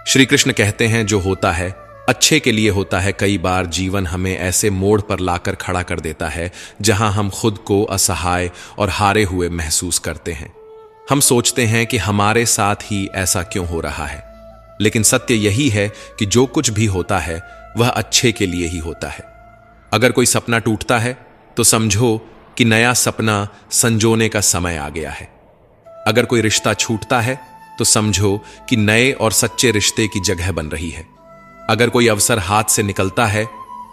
श्री कृष्ण कहते हैं जो होता है अच्छे के लिए होता है। कई बार जीवन हमें ऐसे मोड़ पर लाकर खड़ा कर देता है जहां हम खुद को असहाय और हारे हुए महसूस करते हैं। हम सोचते हैं कि हमारे साथ ही ऐसा क्यों हो रहा है, लेकिन सत्य यही है कि जो कुछ भी होता है वह अच्छे के लिए ही होता है। अगर कोई सपना टूटता है तो समझो कि नया सपना संजोने का समय आ गया है। अगर कोई रिश्ता छूटता है तो समझो कि नए और सच्चे रिश्ते की जगह बन रही है। अगर कोई अवसर हाथ से निकलता है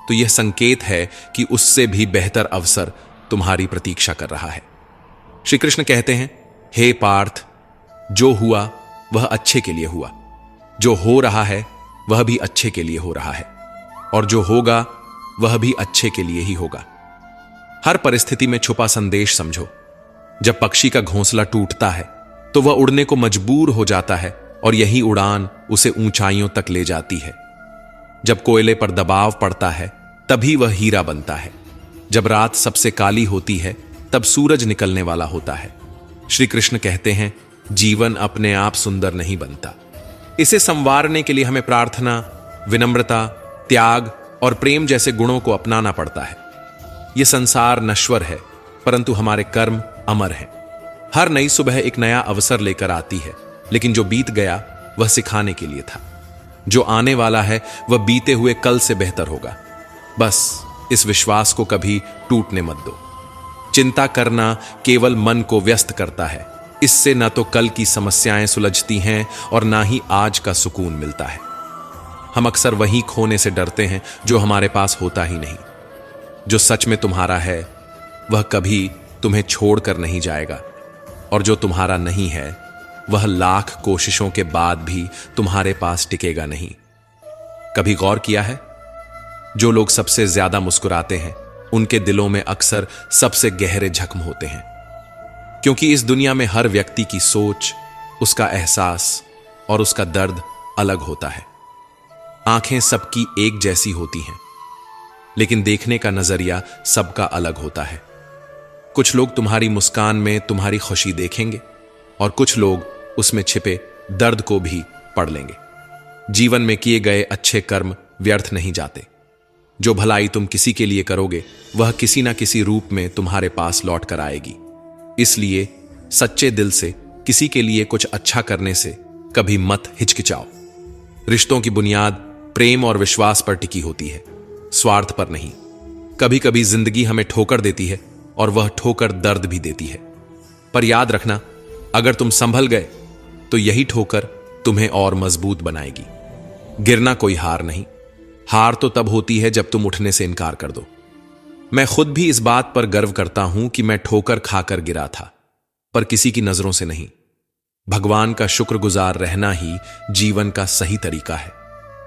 तो यह संकेत है कि उससे भी बेहतर अवसर तुम्हारी प्रतीक्षा कर रहा है। श्री कृष्ण कहते हैं, हे पार्थ, जो हुआ वह अच्छे के लिए हुआ, जो हो रहा है वह भी अच्छे के लिए हो रहा है, और जो होगा वह भी अच्छे के लिए ही होगा। हर परिस्थिति में छुपा संदेश समझो। जब पक्षी का घोंसला टूटता है तो वह उड़ने को मजबूर हो जाता है, और यही उड़ान उसे ऊंचाइयों तक ले जाती है। जब कोयले पर दबाव पड़ता है तभी वह हीरा बनता है। जब रात सबसे काली होती है तब सूरज निकलने वाला होता है। श्री कृष्ण कहते हैं, जीवन अपने आप सुंदर नहीं बनता, इसे संवारने के लिए हमें प्रार्थना, विनम्रता, त्याग और प्रेम जैसे गुणों को अपनाना पड़ता है। यह संसार नश्वर है, परंतु हमारे कर्म अमर हैं। हर नई सुबह एक नया अवसर लेकर आती है, लेकिन जो बीत गया वह सिखाने के लिए था। जो आने वाला है वह बीते हुए कल से बेहतर होगा। बस इस विश्वास को कभी टूटने मत दो। चिंता करना केवल मन को व्यस्त करता है। इससे न तो कल की समस्याएं सुलझती हैं और ना ही आज का सुकून मिलता है। हम अक्सर वही खोने से डरते हैं जो हमारे पास होता ही नहीं। जो सच में तुम्हारा है वह कभी तुम्हें छोड़कर नहीं जाएगा, और जो तुम्हारा नहीं है वह लाख कोशिशों के बाद भी तुम्हारे पास टिकेगा नहीं। कभी गौर किया है, जो लोग सबसे ज्यादा मुस्कुराते हैं उनके दिलों में अक्सर सबसे गहरे जख्म होते हैं, क्योंकि इस दुनिया में हर व्यक्ति की सोच, उसका एहसास और उसका दर्द अलग होता है। आंखें सबकी एक जैसी होती हैं, लेकिन देखने का नजरिया सबका अलग होता है। कुछ लोग तुम्हारी मुस्कान में तुम्हारी खुशी देखेंगे, और कुछ लोग उसमें छिपे दर्द को भी पढ़ लेंगे। जीवन में किए गए अच्छे कर्म व्यर्थ नहीं जाते। जो भलाई तुम किसी के लिए करोगे वह किसी ना किसी रूप में तुम्हारे पास लौट कर आएगी। इसलिए सच्चे दिल से किसी के लिए कुछ अच्छा करने से कभी मत हिचकिचाओ। रिश्तों की बुनियाद प्रेम और विश्वास पर टिकी होती है, स्वार्थ पर नहीं। कभी कभी जिंदगी हमें ठोकर देती है, और वह ठोकर दर्द भी देती है, पर याद रखना, अगर तुम संभल गए तो यही ठोकर तुम्हें और मजबूत बनाएगी। गिरना कोई हार नहीं, हार तो तब होती है जब तुम उठने से इनकार कर दो। मैं खुद भी इस बात पर गर्व करता हूं कि मैं ठोकर खाकर गिरा था, पर किसी की नजरों से नहीं। भगवान का शुक्रगुजार रहना ही जीवन का सही तरीका है,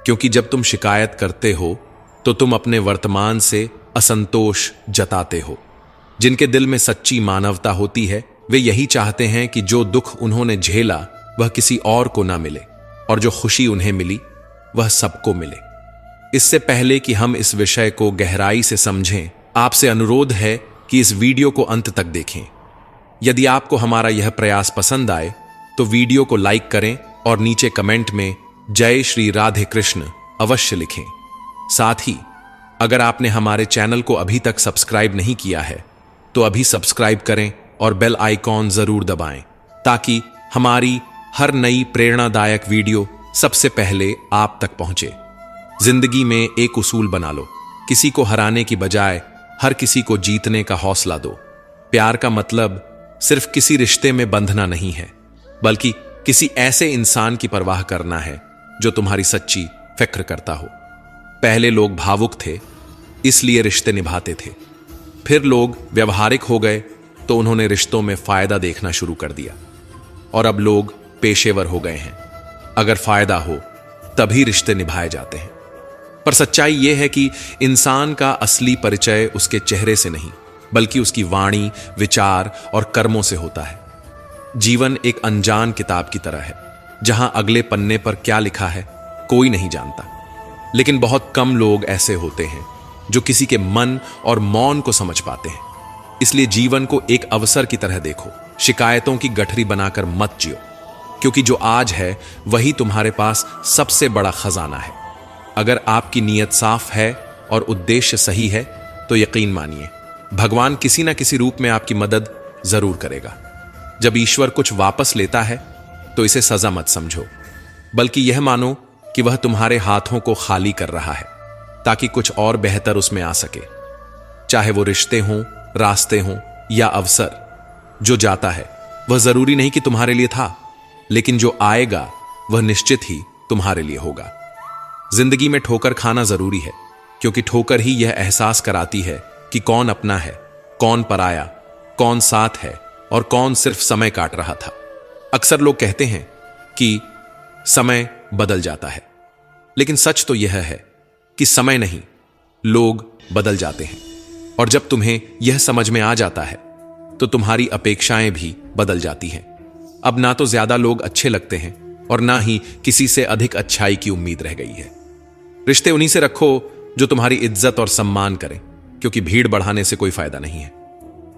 क्योंकि जब तुम शिकायत करते हो तो तुम अपने वर्तमान से असंतोष जताते हो। जिनके दिल में सच्ची मानवता होती है वे यही चाहते हैं कि जो दुख उन्होंने झेला वह किसी और को ना मिले, और जो खुशी उन्हें मिली वह सबको मिले। इससे पहले कि हम इस विषय को गहराई से समझें, आपसे अनुरोध है कि इस वीडियो को अंत तक देखें। यदि आपको हमारा यह प्रयास पसंद आए तो वीडियो को लाइक करें और नीचे कमेंट में जय श्री राधे कृष्ण अवश्य लिखें। साथ ही अगर आपने हमारे चैनल को अभी तक सब्सक्राइब नहीं किया है तो अभी सब्सक्राइब करें और बेल आइकॉन जरूर दबाएं, ताकि हमारी हर नई प्रेरणादायक वीडियो सबसे पहले आप तक पहुंचे। जिंदगी में एक उसूल बना लो, किसी को हराने की बजाय हर किसी को जीतने का हौसला दो। प्यार का मतलब सिर्फ किसी रिश्ते में बंधना नहीं है, बल्कि किसी ऐसे इंसान की परवाह करना है जो तुम्हारी सच्ची फिक्र करता हो। पहले लोग भावुक थे, इसलिए रिश्ते निभाते थे। फिर लोग व्यवहारिक हो गए तो उन्होंने रिश्तों में फायदा देखना शुरू कर दिया, और अब लोग पेशेवर हो गए हैं। अगर फायदा हो तभी रिश्ते निभाए जाते हैं। पर सच्चाई यह है कि इंसान का असली परिचय उसके चेहरे से नहीं, बल्कि उसकी वाणी, विचार और कर्मों से होता है। जीवन एक अनजान किताब की तरह है, जहां अगले पन्ने पर क्या लिखा है कोई नहीं जानता, लेकिन बहुत कम लोग ऐसे होते हैं जो किसी के मन और मौन को समझ पाते हैं। इसलिए जीवन को एक अवसर की तरह देखो, शिकायतों की गठरी बनाकर मत जियो। क्योंकि जो आज है वही तुम्हारे पास सबसे बड़ा खजाना है। अगर आपकी नीयत साफ है और उद्देश्य सही है तो यकीन मानिए भगवान किसी ना किसी रूप में आपकी मदद जरूर करेगा। जब ईश्वर कुछ वापस लेता है तो इसे सजा मत समझो, बल्कि यह मानो कि वह तुम्हारे हाथों को खाली कर रहा है ताकि कुछ और बेहतर उसमें आ सके। चाहे वो रिश्ते हों, रास्ते हों या अवसर, जो जाता है वह जरूरी नहीं कि तुम्हारे लिए था, लेकिन जो आएगा वह निश्चित ही तुम्हारे लिए होगा। जिंदगी में ठोकर खाना जरूरी है, क्योंकि ठोकर ही यह एहसास कराती है कि कौन अपना है, कौन पराया, कौन साथ है और कौन सिर्फ समय काट रहा था। अक्सर लोग कहते हैं कि समय बदल जाता है, लेकिन सच तो यह है कि समय नहीं, लोग बदल जाते हैं। और जब तुम्हें यह समझ में आ जाता है तो तुम्हारी अपेक्षाएं भी बदल जाती हैं। अब ना तो ज्यादा लोग अच्छे लगते हैं और ना ही किसी से अधिक अच्छाई की उम्मीद रह गई है। रिश्ते उन्हीं से रखो जो तुम्हारी इज्जत और सम्मान करें, क्योंकि भीड़ बढ़ाने से कोई फायदा नहीं है।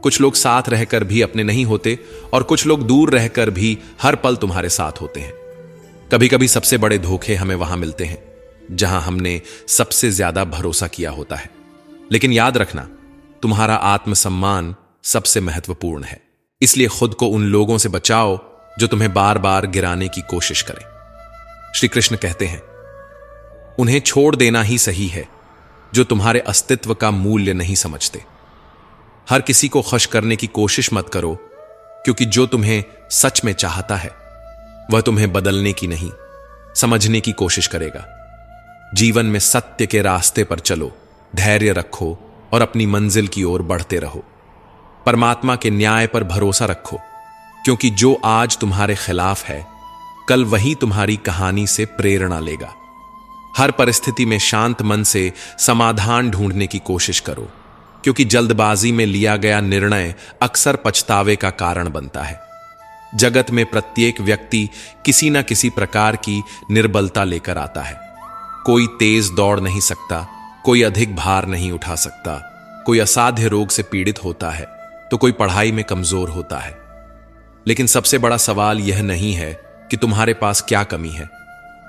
कुछ लोग साथ रहकर भी अपने नहीं होते और कुछ लोग दूर रहकर भी हर पल तुम्हारे साथ होते हैं। कभी कभी सबसे बड़े धोखे हमें वहां मिलते हैं जहां हमने सबसे ज्यादा भरोसा किया होता है। लेकिन याद रखना, तुम्हारा आत्मसम्मान सबसे महत्वपूर्ण है, इसलिए खुद को उन लोगों से बचाओ जो तुम्हें बार बार गिराने की कोशिश करें। श्री कृष्ण कहते हैं, उन्हें छोड़ देना ही सही है जो तुम्हारे अस्तित्व का मूल्य नहीं समझते। हर किसी को खुश करने की कोशिश मत करो, क्योंकि जो तुम्हें सच में चाहता है वह तुम्हें बदलने की नहीं, समझने की कोशिश करेगा। जीवन में सत्य के रास्ते पर चलो, धैर्य रखो और अपनी मंजिल की ओर बढ़ते रहो। परमात्मा के न्याय पर भरोसा रखो, क्योंकि जो आज तुम्हारे खिलाफ है कल वही तुम्हारी कहानी से प्रेरणा लेगा। हर परिस्थिति में शांत मन से समाधान ढूंढने की कोशिश करो, क्योंकि जल्दबाजी में लिया गया निर्णय अक्सर पछतावे का कारण बनता है। जगत में प्रत्येक व्यक्ति किसी न किसी प्रकार की निर्बलता लेकर आता है। कोई तेज दौड़ नहीं सकता, कोई अधिक भार नहीं उठा सकता, कोई असाध्य रोग से पीड़ित होता है तो कोई पढ़ाई में कमजोर होता है। लेकिन सबसे बड़ा सवाल यह नहीं है कि तुम्हारे पास क्या कमी है,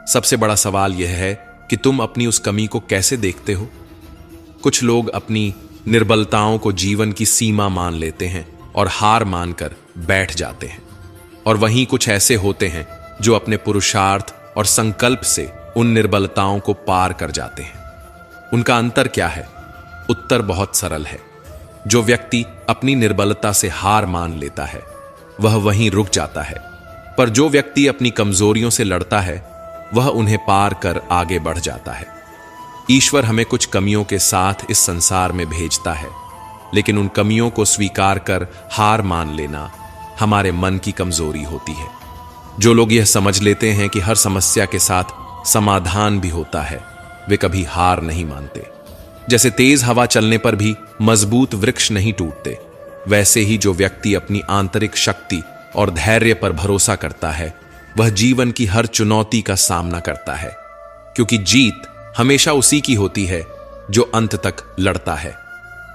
सबसे बड़ा सवाल यह है कि तुम अपनी उस कमी को कैसे देखते हो। कुछ लोग अपनी निर्बलताओं को जीवन की सीमा मान लेते हैं और हार मानकर बैठ जाते हैं, और वहीं कुछ ऐसे होते हैं जो अपने पुरुषार्थ और संकल्प से उन निर्बलताओं को पार कर जाते हैं। उनका अंतर क्या है? उत्तर बहुत सरल है। जो व्यक्ति अपनी निर्बलता से हार मान लेता है वह वहीं रुक जाता है, पर जो व्यक्ति अपनी कमजोरियों से लड़ता है वह उन्हें पार कर आगे बढ़ जाता है। ईश्वर हमें कुछ कमियों के साथ इस संसार में भेजता है, लेकिन उन कमियों को स्वीकार कर हार मान लेना हमारे मन की कमजोरी होती है। जो लोग यह समझ लेते हैं कि हर समस्या के साथ समाधान भी होता है, वे कभी हार नहीं मानते। जैसे तेज हवा चलने पर भी मजबूत वृक्ष नहीं टूटते, वैसे ही जो व्यक्ति अपनी आंतरिक शक्ति और धैर्य पर भरोसा करता है वह जीवन की हर चुनौती का सामना करता है, क्योंकि जीत हमेशा उसी की होती है जो अंत तक लड़ता है।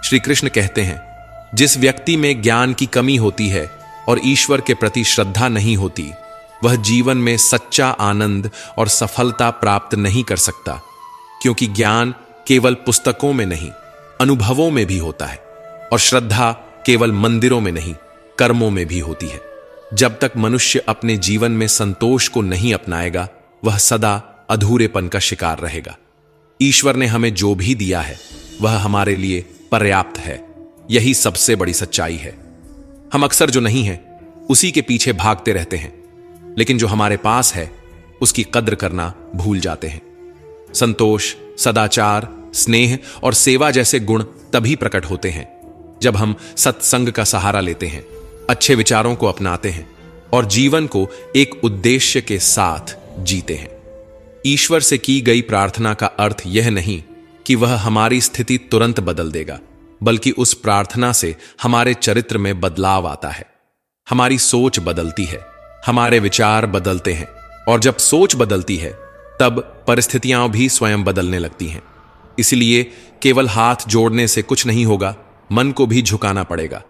श्री कृष्ण कहते हैं, जिस व्यक्ति में ज्ञान की कमी होती है और ईश्वर के प्रति श्रद्धा नहीं होती, वह जीवन में सच्चा आनंद और सफलता प्राप्त नहीं कर सकता, क्योंकि ज्ञान केवल पुस्तकों में नहीं, अनुभवों में भी होता है, और श्रद्धा केवल मंदिरों में नहीं, कर्मों में भी होती है। जब तक मनुष्य अपने जीवन में संतोष को नहीं अपनाएगा, वह सदा अधूरेपन का शिकार रहेगा। ईश्वर ने हमें जो भी दिया है वह हमारे लिए पर्याप्त है, यही सबसे बड़ी सच्चाई है। हम अक्सर जो नहीं है उसी के पीछे भागते रहते हैं, लेकिन जो हमारे पास है उसकी कद्र करना भूल जाते हैं। संतोष, सदाचार, स्नेह और सेवा जैसे गुण तभी प्रकट होते हैं जब हम सत्संग का सहारा लेते हैं, अच्छे विचारों को अपनाते हैं और जीवन को एक उद्देश्य के साथ जीते हैं। ईश्वर से की गई प्रार्थना का अर्थ यह नहीं कि वह हमारी स्थिति तुरंत बदल देगा, बल्कि उस प्रार्थना से हमारे चरित्र में बदलाव आता है। हमारी सोच बदलती है, हमारे विचार बदलते हैं, और जब सोच बदलती है तब परिस्थितियां भी स्वयं बदलने लगती हैं। इसलिए केवल हाथ जोड़ने से कुछ नहीं होगा, मन को भी झुकाना पड़ेगा।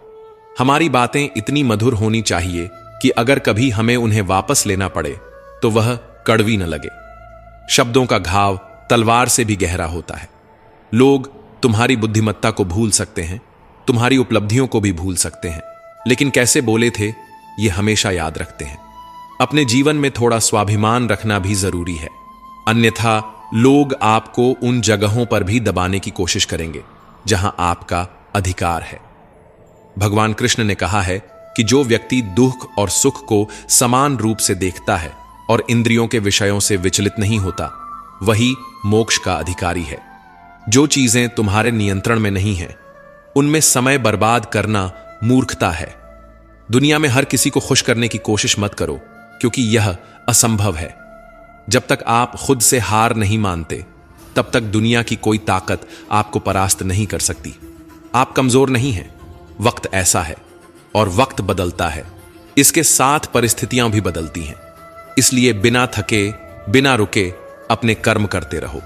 हमारी बातें इतनी मधुर होनी चाहिए कि अगर कभी हमें उन्हें वापस लेना पड़े तो वह कड़वी न लगे। शब्दों का घाव तलवार से भी गहरा होता है। लोग तुम्हारी बुद्धिमत्ता को भूल सकते हैं, तुम्हारी उपलब्धियों को भी भूल सकते हैं, लेकिन कैसे बोले थे यह हमेशा याद रखते हैं। अपने जीवन में थोड़ा स्वाभिमान रखना भी जरूरी है, अन्यथा लोग आपको उन जगहों पर भी दबाने की कोशिश करेंगे जहां आपका अधिकार है। भगवान कृष्ण ने कहा है कि जो व्यक्ति दुख और सुख को समान रूप से देखता है और इंद्रियों के विषयों से विचलित नहीं होता, वही मोक्ष का अधिकारी है। जो चीजें तुम्हारे नियंत्रण में नहीं हैं, उनमें समय बर्बाद करना मूर्खता है। दुनिया में हर किसी को खुश करने की कोशिश मत करो, क्योंकि यह असंभव है। जब तक आप खुद से हार नहीं मानते, तब तक दुनिया की कोई ताकत आपको परास्त नहीं कर सकती। आप कमजोर नहीं हैं, वक्त ऐसा है और वक्त बदलता है, इसके साथ परिस्थितियां भी बदलती हैं। इसलिए बिना थके, बिना रुके अपने कर्म करते रहो।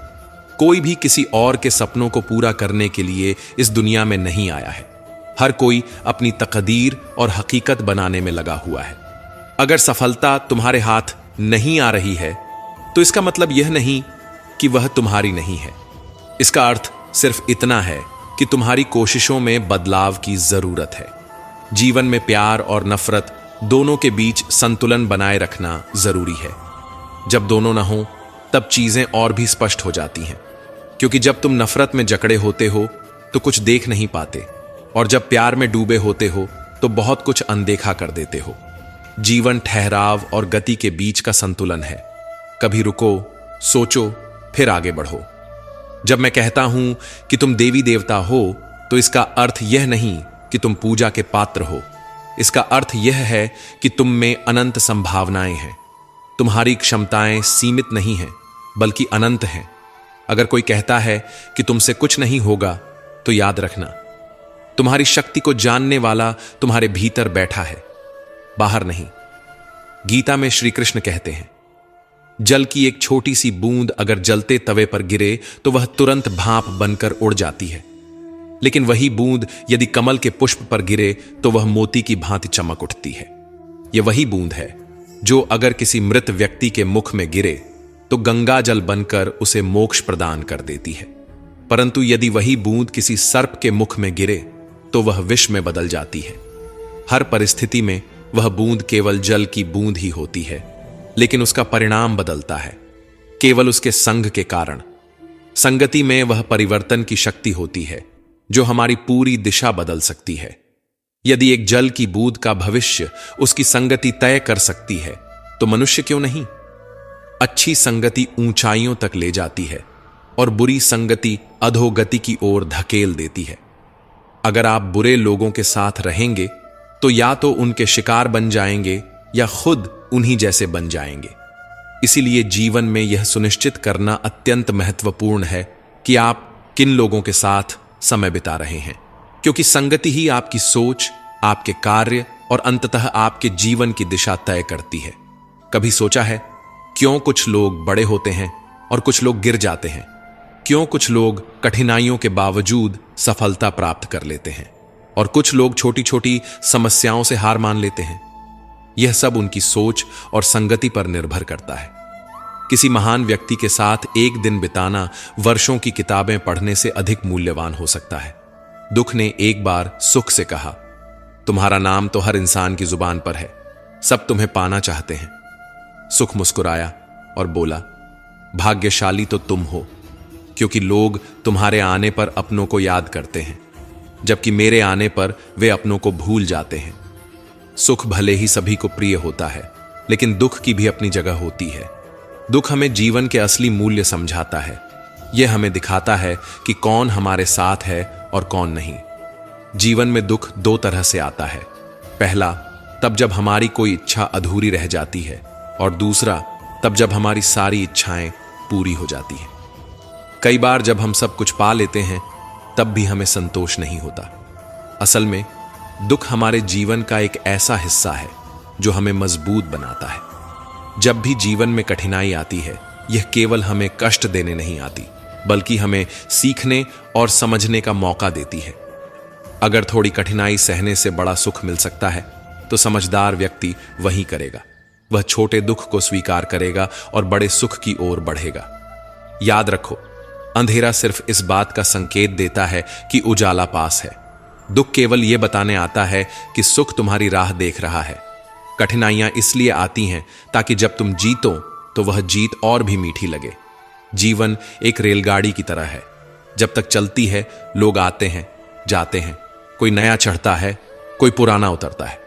कोई भी किसी और के सपनों को पूरा करने के लिए इस दुनिया में नहीं आया है। हर कोई अपनी तकदीर और हकीकत बनाने में लगा हुआ है। अगर सफलता तुम्हारे हाथ नहीं आ रही है, तो इसका मतलब यह नहीं कि वह तुम्हारी नहीं है। इसका अर्थ सिर्फ इतना है कि तुम्हारी कोशिशों में बदलाव की जरूरत है। जीवन में प्यार और नफरत दोनों के बीच संतुलन बनाए रखना जरूरी है। जब दोनों न हो, तब चीजें और भी स्पष्ट हो जाती हैं, क्योंकि जब तुम नफरत में जकड़े होते हो तो कुछ देख नहीं पाते, और जब प्यार में डूबे होते हो तो बहुत कुछ अनदेखा कर देते हो। जीवन ठहराव और गति के बीच का संतुलन है। कभी रुको, सोचो, फिर आगे बढ़ो। जब मैं कहता हूं कि तुम देवी देवता हो, तो इसका अर्थ यह नहीं कि तुम पूजा के पात्र हो। इसका अर्थ यह है कि तुम में अनंत संभावनाएं हैं। तुम्हारी क्षमताएं सीमित नहीं हैं, बल्कि अनंत हैं। अगर कोई कहता है कि तुमसे कुछ नहीं होगा, तो याद रखना, तुम्हारी शक्ति को जानने वाला तुम्हारे भीतर बैठा है, बाहर नहीं। गीता में श्री कृष्ण कहते हैं, जल की एक छोटी सी बूंद अगर जलते तवे पर गिरे तो वह तुरंत भाप बनकर उड़ जाती है, लेकिन वही बूंद यदि कमल के पुष्प पर गिरे तो वह मोती की भांति चमक उठती है। यह वही बूंद है जो अगर किसी मृत व्यक्ति के मुख में गिरे तो गंगा जल बनकर उसे मोक्ष प्रदान कर देती है, परंतु यदि वही बूंद किसी सर्प के मुख में गिरे तो वह विष में बदल जाती है। हर परिस्थिति में वह बूंद केवल जल की बूंद ही होती है, लेकिन उसका परिणाम बदलता है केवल उसके संग के कारण। संगति में वह परिवर्तन की शक्ति होती है जो हमारी पूरी दिशा बदल सकती है। यदि एक जल की बूंद का भविष्य उसकी संगति तय कर सकती है, तो मनुष्य क्यों नहीं? अच्छी संगति ऊंचाइयों तक ले जाती है और बुरी संगति अधोगति की ओर धकेल देती है। अगर आप बुरे लोगों के साथ रहेंगे तो या तो उनके शिकार बन जाएंगे या खुद उन्हीं जैसे बन जाएंगे। इसीलिए जीवन में यह सुनिश्चित करना अत्यंत महत्वपूर्ण है कि आप किन लोगों के साथ समय बिता रहे हैं, क्योंकि संगति ही आपकी सोच, आपके कार्य और अंततः आपके जीवन की दिशा तय करती है। कभी सोचा है क्यों कुछ लोग बड़े होते हैं और कुछ लोग गिर जाते हैं? क्यों कुछ लोग कठिनाइयों के बावजूद सफलता प्राप्त कर लेते हैं और कुछ लोग छोटी छोटी समस्याओं से हार मान लेते हैं? यह सब उनकी सोच और संगति पर निर्भर करता है। किसी महान व्यक्ति के साथ एक दिन बिताना वर्षों की किताबें पढ़ने से अधिक मूल्यवान हो सकता है। दुख ने एक बार सुख से कहा, तुम्हारा नाम तो हर इंसान की जुबान पर है, सब तुम्हें पाना चाहते हैं। सुख मुस्कुराया और बोला, भाग्यशाली तो तुम हो, क्योंकि लोग तुम्हारे आने पर अपनों को याद करते हैं, जबकि मेरे आने पर वे अपनों को भूल जाते हैं। सुख भले ही सभी को प्रिय होता है, लेकिन दुख की भी अपनी जगह होती है। दुख हमें जीवन के असली मूल्य समझाता है। यह हमें दिखाता है कि कौन हमारे साथ है और कौन नहीं। जीवन में दुख दो तरह से आता है। पहला, तब जब हमारी कोई इच्छा अधूरी रह जाती है, और दूसरा, तब जब हमारी सारी इच्छाएं पूरी हो जाती हैं। कई बार जब हम सब कुछ पा लेते हैं, तब भी हमें संतोष नहीं होता। असल में दुख हमारे जीवन का एक ऐसा हिस्सा है जो हमें मजबूत बनाता है। जब भी जीवन में कठिनाई आती है, यह केवल हमें कष्ट देने नहीं आती, बल्कि हमें सीखने और समझने का मौका देती है। अगर थोड़ी कठिनाई सहने से बड़ा सुख मिल सकता है, तो समझदार व्यक्ति वही करेगा। वह छोटे दुख को स्वीकार करेगा और बड़े सुख की ओर बढ़ेगा। याद रखो, अंधेरा सिर्फ इस बात का संकेत देता है कि उजाला पास है। दुख केवल यह बताने आता है कि सुख तुम्हारी राह देख रहा है। कठिनाइयां इसलिए आती हैं ताकि जब तुम जीतो तो वह जीत और भी मीठी लगे। जीवन एक रेलगाड़ी की तरह है। जब तक चलती है, लोग आते हैं, जाते हैं, कोई नया चढ़ता है, कोई पुराना उतरता है।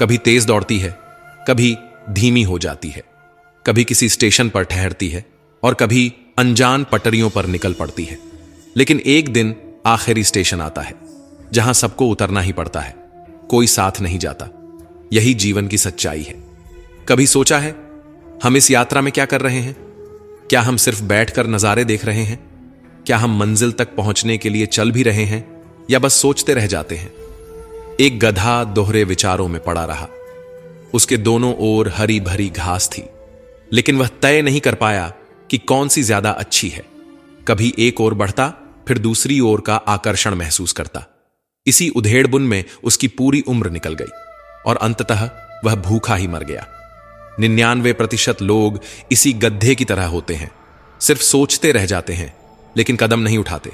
कभी तेज दौड़ती है, कभी धीमी हो जाती है, कभी किसी स्टेशन पर ठहरती है और कभी अनजान पटरियों पर निकल पड़ती है। लेकिन एक दिन आखिरी स्टेशन आता है जहां सबको उतरना ही पड़ता है, कोई साथ नहीं जाता। यही जीवन की सच्चाई है। कभी सोचा है हम इस यात्रा में क्या कर रहे हैं? क्या हम सिर्फ बैठकर नजारे देख रहे हैं? क्या हम मंजिल तक पहुंचने के लिए चल भी रहे हैं या बस सोचते रह जाते हैं? एक गधा दोहरे विचारों में पड़ा रहा। उसके दोनों ओर हरी भरी घास थी, लेकिन वह तय नहीं कर पाया कि कौन सी ज्यादा अच्छी है। कभी एक ओर बढ़ता, फिर दूसरी ओर का आकर्षण महसूस करता। इसी उधेड़बुन में उसकी पूरी उम्र निकल गई और अंततः वह भूखा ही मर गया। 99% लोग इसी गधे की तरह होते हैं, सिर्फ सोचते रह जाते हैं लेकिन कदम नहीं उठाते।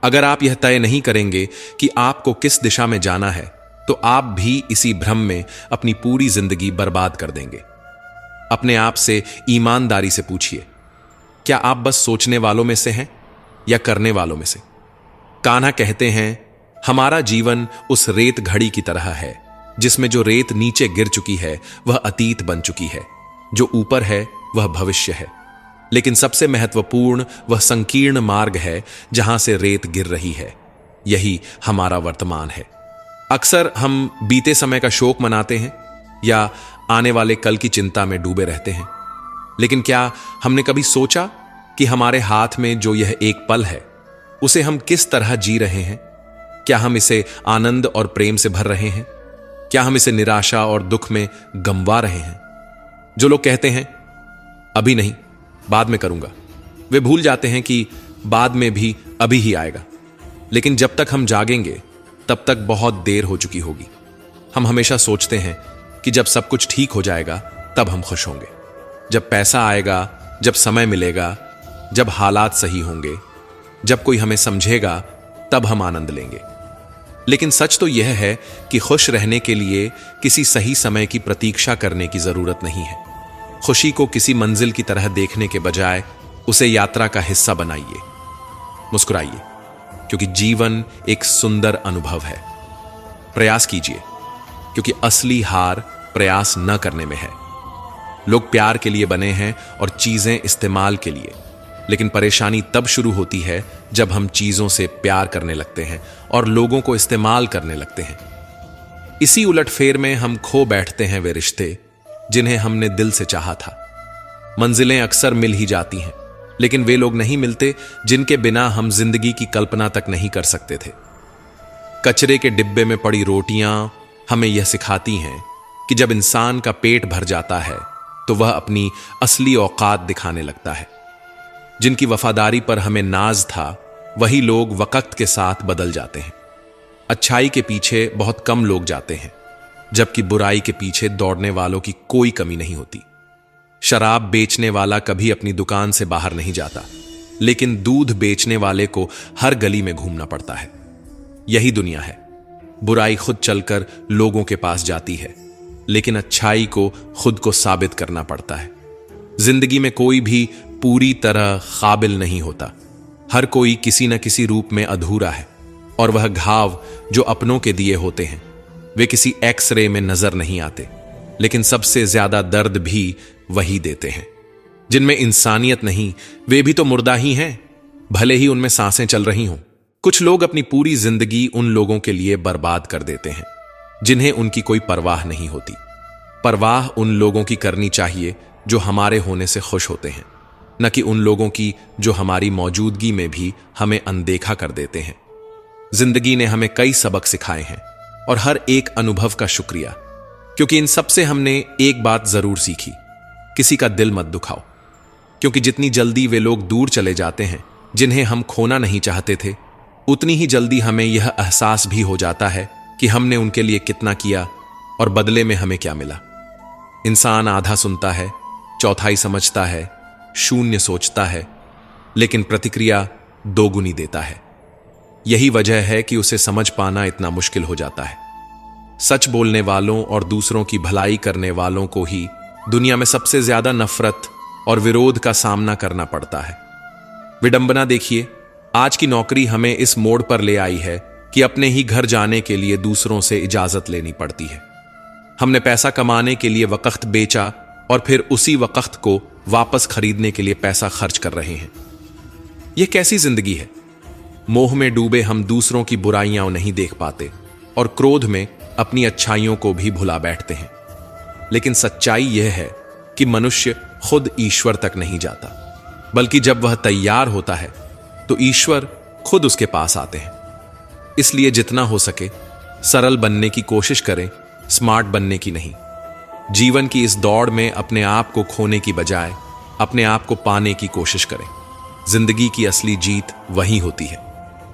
अगर आप यह तय नहीं करेंगे कि आपको किस दिशा में जाना है, तो आप भी इसी भ्रम में अपनी पूरी जिंदगी बर्बाद कर देंगे। अपने आप से ईमानदारी से पूछिए, क्या आप बस सोचने वालों में से हैं या करने वालों में से? कान्हा कहते हैं, हमारा जीवन उस रेत घड़ी की तरह है जिसमें जो रेत नीचे गिर चुकी है वह अतीत बन चुकी है, जो ऊपर है वह भविष्य है। लेकिन सबसे महत्वपूर्ण वह संकीर्ण मार्ग है जहां से रेत गिर रही है। यही हमारा वर्तमान है। अक्सर हम बीते समय का शोक मनाते हैं या आने वाले कल की चिंता में डूबे रहते हैं, लेकिन क्या हमने कभी सोचा कि हमारे हाथ में जो यह एक पल है उसे हम किस तरह जी रहे हैं? क्या हम इसे आनंद और प्रेम से भर रहे हैं? क्या हम इसे निराशा और दुख में गंवा रहे हैं? जो लोग कहते हैं अभी नहीं, बाद में करूंगा, वे भूल जाते हैं कि बाद में भी अभी ही आएगा। लेकिन जब तक हम जागेंगे तब तक बहुत देर हो चुकी होगी। हम हमेशा सोचते हैं कि जब सब कुछ ठीक हो जाएगा तब हम खुश होंगे, जब पैसा आएगा, जब समय मिलेगा, जब हालात सही होंगे, जब कोई हमें समझेगा तब हम आनंद लेंगे। लेकिन सच तो यह है कि खुश रहने के लिए किसी सही समय की प्रतीक्षा करने की जरूरत नहीं है। खुशी को किसी मंजिल की तरह देखने के बजाय उसे यात्रा का हिस्सा बनाइए। मुस्कुराइए, क्योंकि जीवन एक सुंदर अनुभव है। प्रयास कीजिए, क्योंकि असली हार प्रयास न करने में है। लोग प्यार के लिए बने हैं और चीजें इस्तेमाल के लिए, लेकिन परेशानी तब शुरू होती है जब हम चीजों से प्यार करने लगते हैं और लोगों को इस्तेमाल करने लगते हैं। इसी उलटफेर में हम खो बैठते हैं वे रिश्ते जिन्हें हमने दिल से चाहा था। मंजिलें अक्सर मिल ही जाती हैं, लेकिन वे लोग नहीं मिलते जिनके बिना हम जिंदगी की कल्पना तक नहीं कर सकते थे। कचरे के डिब्बे में पड़ी रोटियां हमें यह सिखाती हैं कि जब इंसान का पेट भर जाता है तो वह अपनी असली औकात दिखाने लगता है। जिनकी वफादारी पर हमें नाज था, वही लोग वक्त के साथ बदल जाते हैं। अच्छाई के पीछे बहुत कम लोग जाते हैं, जबकि बुराई के पीछे दौड़ने वालों की कोई कमी नहीं होती। शराब बेचने वाला कभी अपनी दुकान से बाहर नहीं जाता, लेकिन दूध बेचने वाले को हर गली में घूमना पड़ता है। यही दुनिया है। बुराई खुद चलकर लोगों के पास जाती है, लेकिन अच्छाई को खुद को साबित करना पड़ता है। जिंदगी में कोई भी पूरी तरह काबिल नहीं होता। हर कोई किसी न किसी रूप में अधूरा है, और वह घाव जो अपनों के दिए होते हैं वे किसी एक्सरे में नजर नहीं आते, लेकिन सबसे ज्यादा दर्द भी वही देते हैं। जिनमें इंसानियत नहीं, वे भी तो मुर्दा ही हैं, भले ही उनमें सांसें चल रही हों। कुछ लोग अपनी पूरी जिंदगी उन लोगों के लिए बर्बाद कर देते हैं जिन्हें उनकी कोई परवाह नहीं होती। परवाह उन लोगों की करनी चाहिए जो हमारे होने से खुश होते हैं, न कि उन लोगों की जो हमारी मौजूदगी में भी हमें अनदेखा कर देते हैं। जिंदगी ने हमें कई सबक सिखाए हैं, और हर एक अनुभव का शुक्रिया, क्योंकि इन सब से हमने एक बात जरूर सीखी, किसी का दिल मत दुखाओ। क्योंकि जितनी जल्दी वे लोग दूर चले जाते हैं जिन्हें हम खोना नहीं चाहते थे, उतनी ही जल्दी हमें यह एहसास भी हो जाता है कि हमने उनके लिए कितना किया और बदले में हमें क्या मिला? इंसान आधा सुनता है, चौथाई समझता है, शून्य सोचता है, लेकिन प्रतिक्रिया दोगुनी देता है। यही वजह है कि उसे समझ पाना इतना मुश्किल हो जाता है। सच बोलने वालों और दूसरों की भलाई करने वालों को ही दुनिया में सबसे ज्यादा नफरत और विरोध का सामना करना पड़ता है। विडंबना देखिए, आज की नौकरी हमें इस मोड़ पर ले आई है कि अपने ही घर जाने के लिए दूसरों से इजाजत लेनी पड़ती है। हमने पैसा कमाने के लिए वक्त बेचा और फिर उसी वक्त को वापस खरीदने के लिए पैसा खर्च कर रहे हैं। यह कैसी जिंदगी है? मोह में डूबे हम दूसरों की बुराइयां नहीं देख पाते और क्रोध में अपनी अच्छाइयों को भी भुला बैठते हैं। लेकिन सच्चाई यह है कि मनुष्य खुद ईश्वर तक नहीं जाता, बल्कि जब वह तैयार होता है तो ईश्वर खुद उसके पास आते हैं। इसलिए जितना हो सके सरल बनने की कोशिश करें, स्मार्ट बनने की नहीं। जीवन की इस दौड़ में अपने आप को खोने की बजाय अपने आप को पाने की कोशिश करें। जिंदगी की असली जीत वही होती है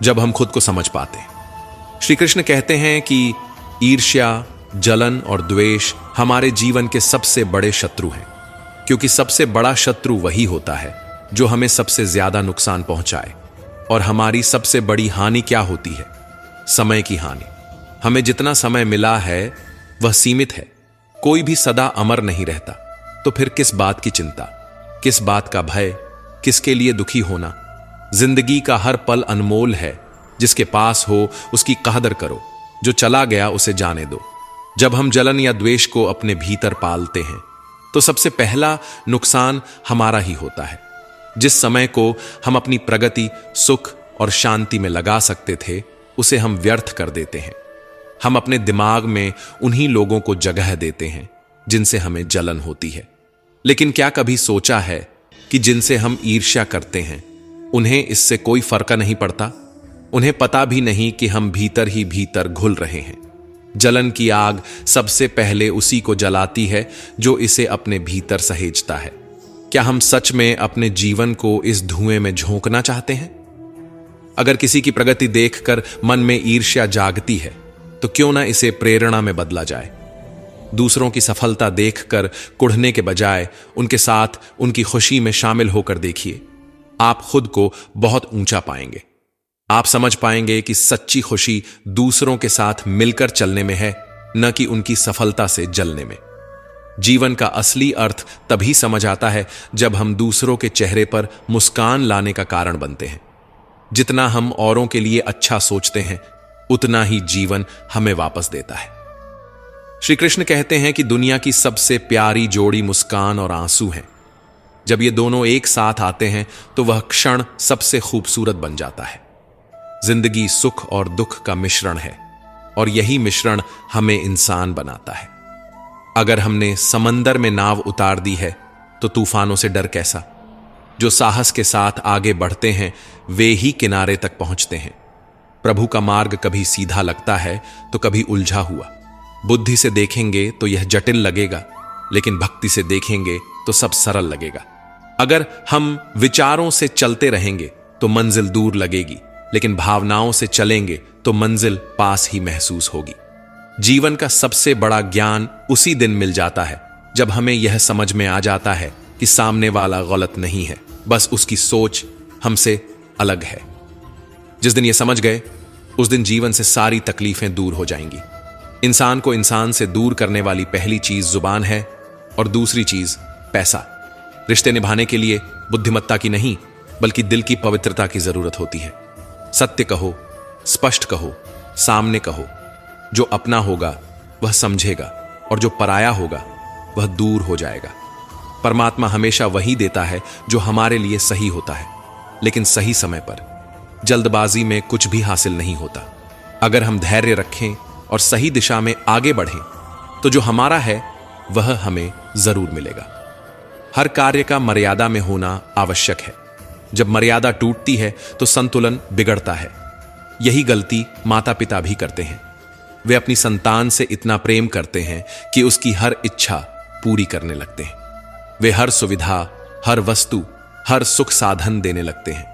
जब हम खुद को समझ पाते हैं। श्री कृष्ण कहते हैं कि ईर्ष्या, जलन और द्वेष हमारे जीवन के सबसे बड़े शत्रु हैं, क्योंकि सबसे बड़ा शत्रु वही होता है जो हमें सबसे ज्यादा नुकसान पहुंचाए। और हमारी सबसे बड़ी हानि क्या होती है? समय की हानि। हमें जितना समय मिला है वह सीमित है। कोई भी सदा अमर नहीं रहता, तो फिर किस बात की चिंता, किस बात का भय, किसके लिए दुखी होना? जिंदगी का हर पल अनमोल है। जिसके पास हो उसकी कदर करो, जो चला गया उसे जाने दो। जब हम जलन या द्वेष को अपने भीतर पालते हैं तो सबसे पहला नुकसान हमारा ही होता है। जिस समय को हम अपनी प्रगति, सुख और शांति में लगा सकते थे, उसे हम व्यर्थ कर देते हैं। हम अपने दिमाग में उन्हीं लोगों को जगह देते हैं जिनसे हमें जलन होती है। लेकिन क्या कभी सोचा है कि जिनसे हम ईर्ष्या करते हैं उन्हें इससे कोई फर्क नहीं पड़ता? उन्हें पता भी नहीं कि हम भीतर ही भीतर घुल रहे हैं। जलन की आग सबसे पहले उसी को जलाती है जो इसे अपने भीतर सहेजता है। क्या हम सच में अपने जीवन को इस धुएं में झोंकना चाहते हैं? अगर किसी की प्रगति देखकर मन में ईर्ष्या जागती है तो क्यों ना इसे प्रेरणा में बदला जाए। दूसरों की सफलता देखकर कुढ़ने के बजाय उनके साथ उनकी खुशी में शामिल होकर देखिए। आप खुद को बहुत ऊंचा पाएंगे। आप समझ पाएंगे कि सच्ची खुशी दूसरों के साथ मिलकर चलने में है, न कि उनकी सफलता से जलने में। जीवन का असली अर्थ तभी समझ आता है जब हम दूसरों के चेहरे पर मुस्कान लाने का कारण बनते हैं। जितना हम औरों के लिए अच्छा सोचते हैं, उतना ही जीवन हमें वापस देता है। श्री कृष्ण कहते हैं कि दुनिया की सबसे प्यारी जोड़ी मुस्कान और आंसू हैं। जब ये दोनों एक साथ आते हैं तो वह क्षण सबसे खूबसूरत बन जाता है। जिंदगी सुख और दुख का मिश्रण है और यही मिश्रण हमें इंसान बनाता है। अगर हमने समंदर में नाव उतार दी है तो तूफानों से डर कैसा? जो साहस के साथ आगे बढ़ते हैं वे ही किनारे तक पहुंचते हैं। प्रभु का मार्ग कभी सीधा लगता है तो कभी उलझा हुआ। बुद्धि से देखेंगे तो यह जटिल लगेगा, लेकिन भक्ति से देखेंगे तो सब सरल लगेगा। अगर हम विचारों से चलते रहेंगे तो मंजिल दूर लगेगी, लेकिन भावनाओं से चलेंगे तो मंजिल पास ही महसूस होगी। जीवन का सबसे बड़ा ज्ञान उसी दिन मिल जाता है जब हमें यह समझ में आ जाता है कि सामने वाला गलत नहीं है, बस उसकी सोच हमसे अलग है। जिस दिन यह समझ गए उस दिन जीवन से सारी तकलीफें दूर हो जाएंगी। इंसान को इंसान से दूर करने वाली पहली चीज जुबान है और दूसरी चीज पैसा। रिश्ते निभाने के लिए बुद्धिमत्ता की नहीं बल्कि दिल की पवित्रता की जरूरत होती है। सत्य कहो, स्पष्ट कहो, सामने कहो। जो अपना होगा वह समझेगा और जो पराया होगा वह दूर हो जाएगा। परमात्मा हमेशा वही देता है जो हमारे लिए सही होता है, लेकिन सही समय पर। जल्दबाजी में कुछ भी हासिल नहीं होता। अगर हम धैर्य रखें और सही दिशा में आगे बढ़ें तो जो हमारा है वह हमें जरूर मिलेगा। हर कार्य का मर्यादा में होना आवश्यक है। जब मर्यादा टूटती है तो संतुलन बिगड़ता है। यही गलती माता पिता भी करते हैं। वे अपनी संतान से इतना प्रेम करते हैं कि उसकी हर इच्छा पूरी करने लगते हैं। वे हर सुविधा, हर वस्तु, हर सुख साधन देने लगते हैं,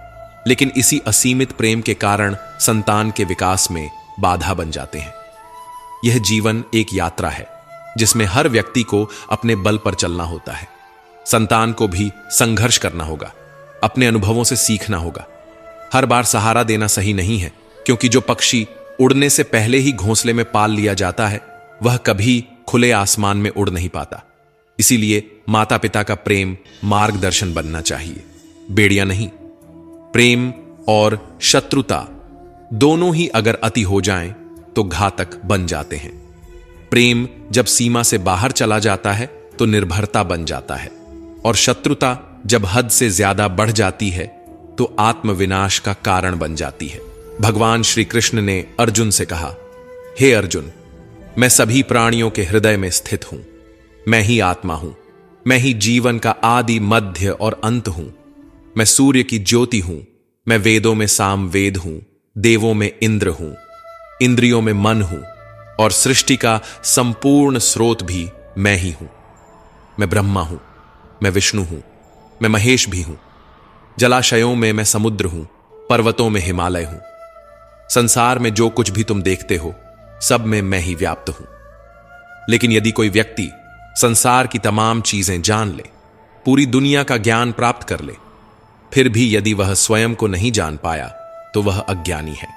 लेकिन इसी असीमित प्रेम के कारण संतान के विकास में बाधा बन जाते हैं। यह जीवन एक यात्रा है जिसमें हर व्यक्ति को अपने बल पर चलना होता है। संतान को भी संघर्ष करना होगा, अपने अनुभवों से सीखना होगा। हर बार सहारा देना सही नहीं है, क्योंकि जो पक्षी उड़ने से पहले ही घोंसले में पाल लिया जाता है वह कभी खुले आसमान में उड़ नहीं पाता। इसीलिए माता पिता का प्रेम मार्गदर्शन बनना चाहिए, बेड़िया नहीं। प्रेम और शत्रुता दोनों ही अगर अति हो जाएं तो घातक बन जाते हैं। प्रेम जब सीमा से बाहर चला जाता है तो निर्भरता बन जाता है, और शत्रुता जब हद से ज्यादा बढ़ जाती है तो आत्मविनाश का कारण बन जाती है। भगवान श्री कृष्ण ने अर्जुन से कहा, हे अर्जुन, मैं सभी प्राणियों के हृदय में स्थित हूं। मैं ही आत्मा हूं, मैं ही जीवन का आदि मध्य और अंत हूं। मैं सूर्य की ज्योति हूं, मैं वेदों में साम वेद हूं, देवों में इंद्र हूं, इंद्रियों में मन हूं, और सृष्टि का संपूर्ण स्रोत भी मैं ही हूं। मैं ब्रह्मा हूं, मैं विष्णु हूं, मैं महेश भी हूं। जलाशयों में मैं समुद्र हूं, पर्वतों में हिमालय हूं। संसार में जो कुछ भी तुम देखते हो सब में मैं ही व्याप्त हूं। लेकिन यदि कोई व्यक्ति संसार की तमाम चीजें जान ले, पूरी दुनिया का ज्ञान प्राप्त कर ले, फिर भी यदि वह स्वयं को नहीं जान पाया तो वह अज्ञानी है।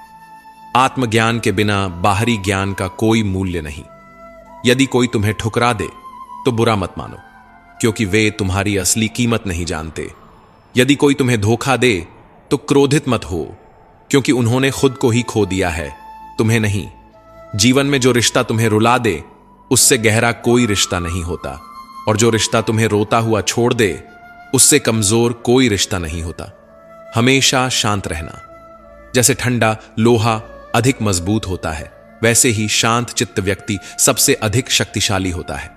आत्मज्ञान के बिना बाहरी ज्ञान का कोई मूल्य नहीं। यदि कोई तुम्हें ठुकरा दे तो बुरा मत मानो, क्योंकि वे तुम्हारी असली कीमत नहीं जानते। यदि कोई तुम्हें धोखा दे तो क्रोधित मत हो, क्योंकि उन्होंने खुद को ही खो दिया है, तुम्हें नहीं। जीवन में जो रिश्ता तुम्हें रुला दे उससे गहरा कोई रिश्ता नहीं होता, और जो रिश्ता तुम्हें रोता हुआ छोड़ दे उससे कमजोर कोई रिश्ता नहीं होता। हमेशा शांत रहना। जैसे ठंडा लोहा अधिक मजबूत होता है, वैसे ही शांत चित्त व्यक्ति सबसे अधिक शक्तिशाली होता है।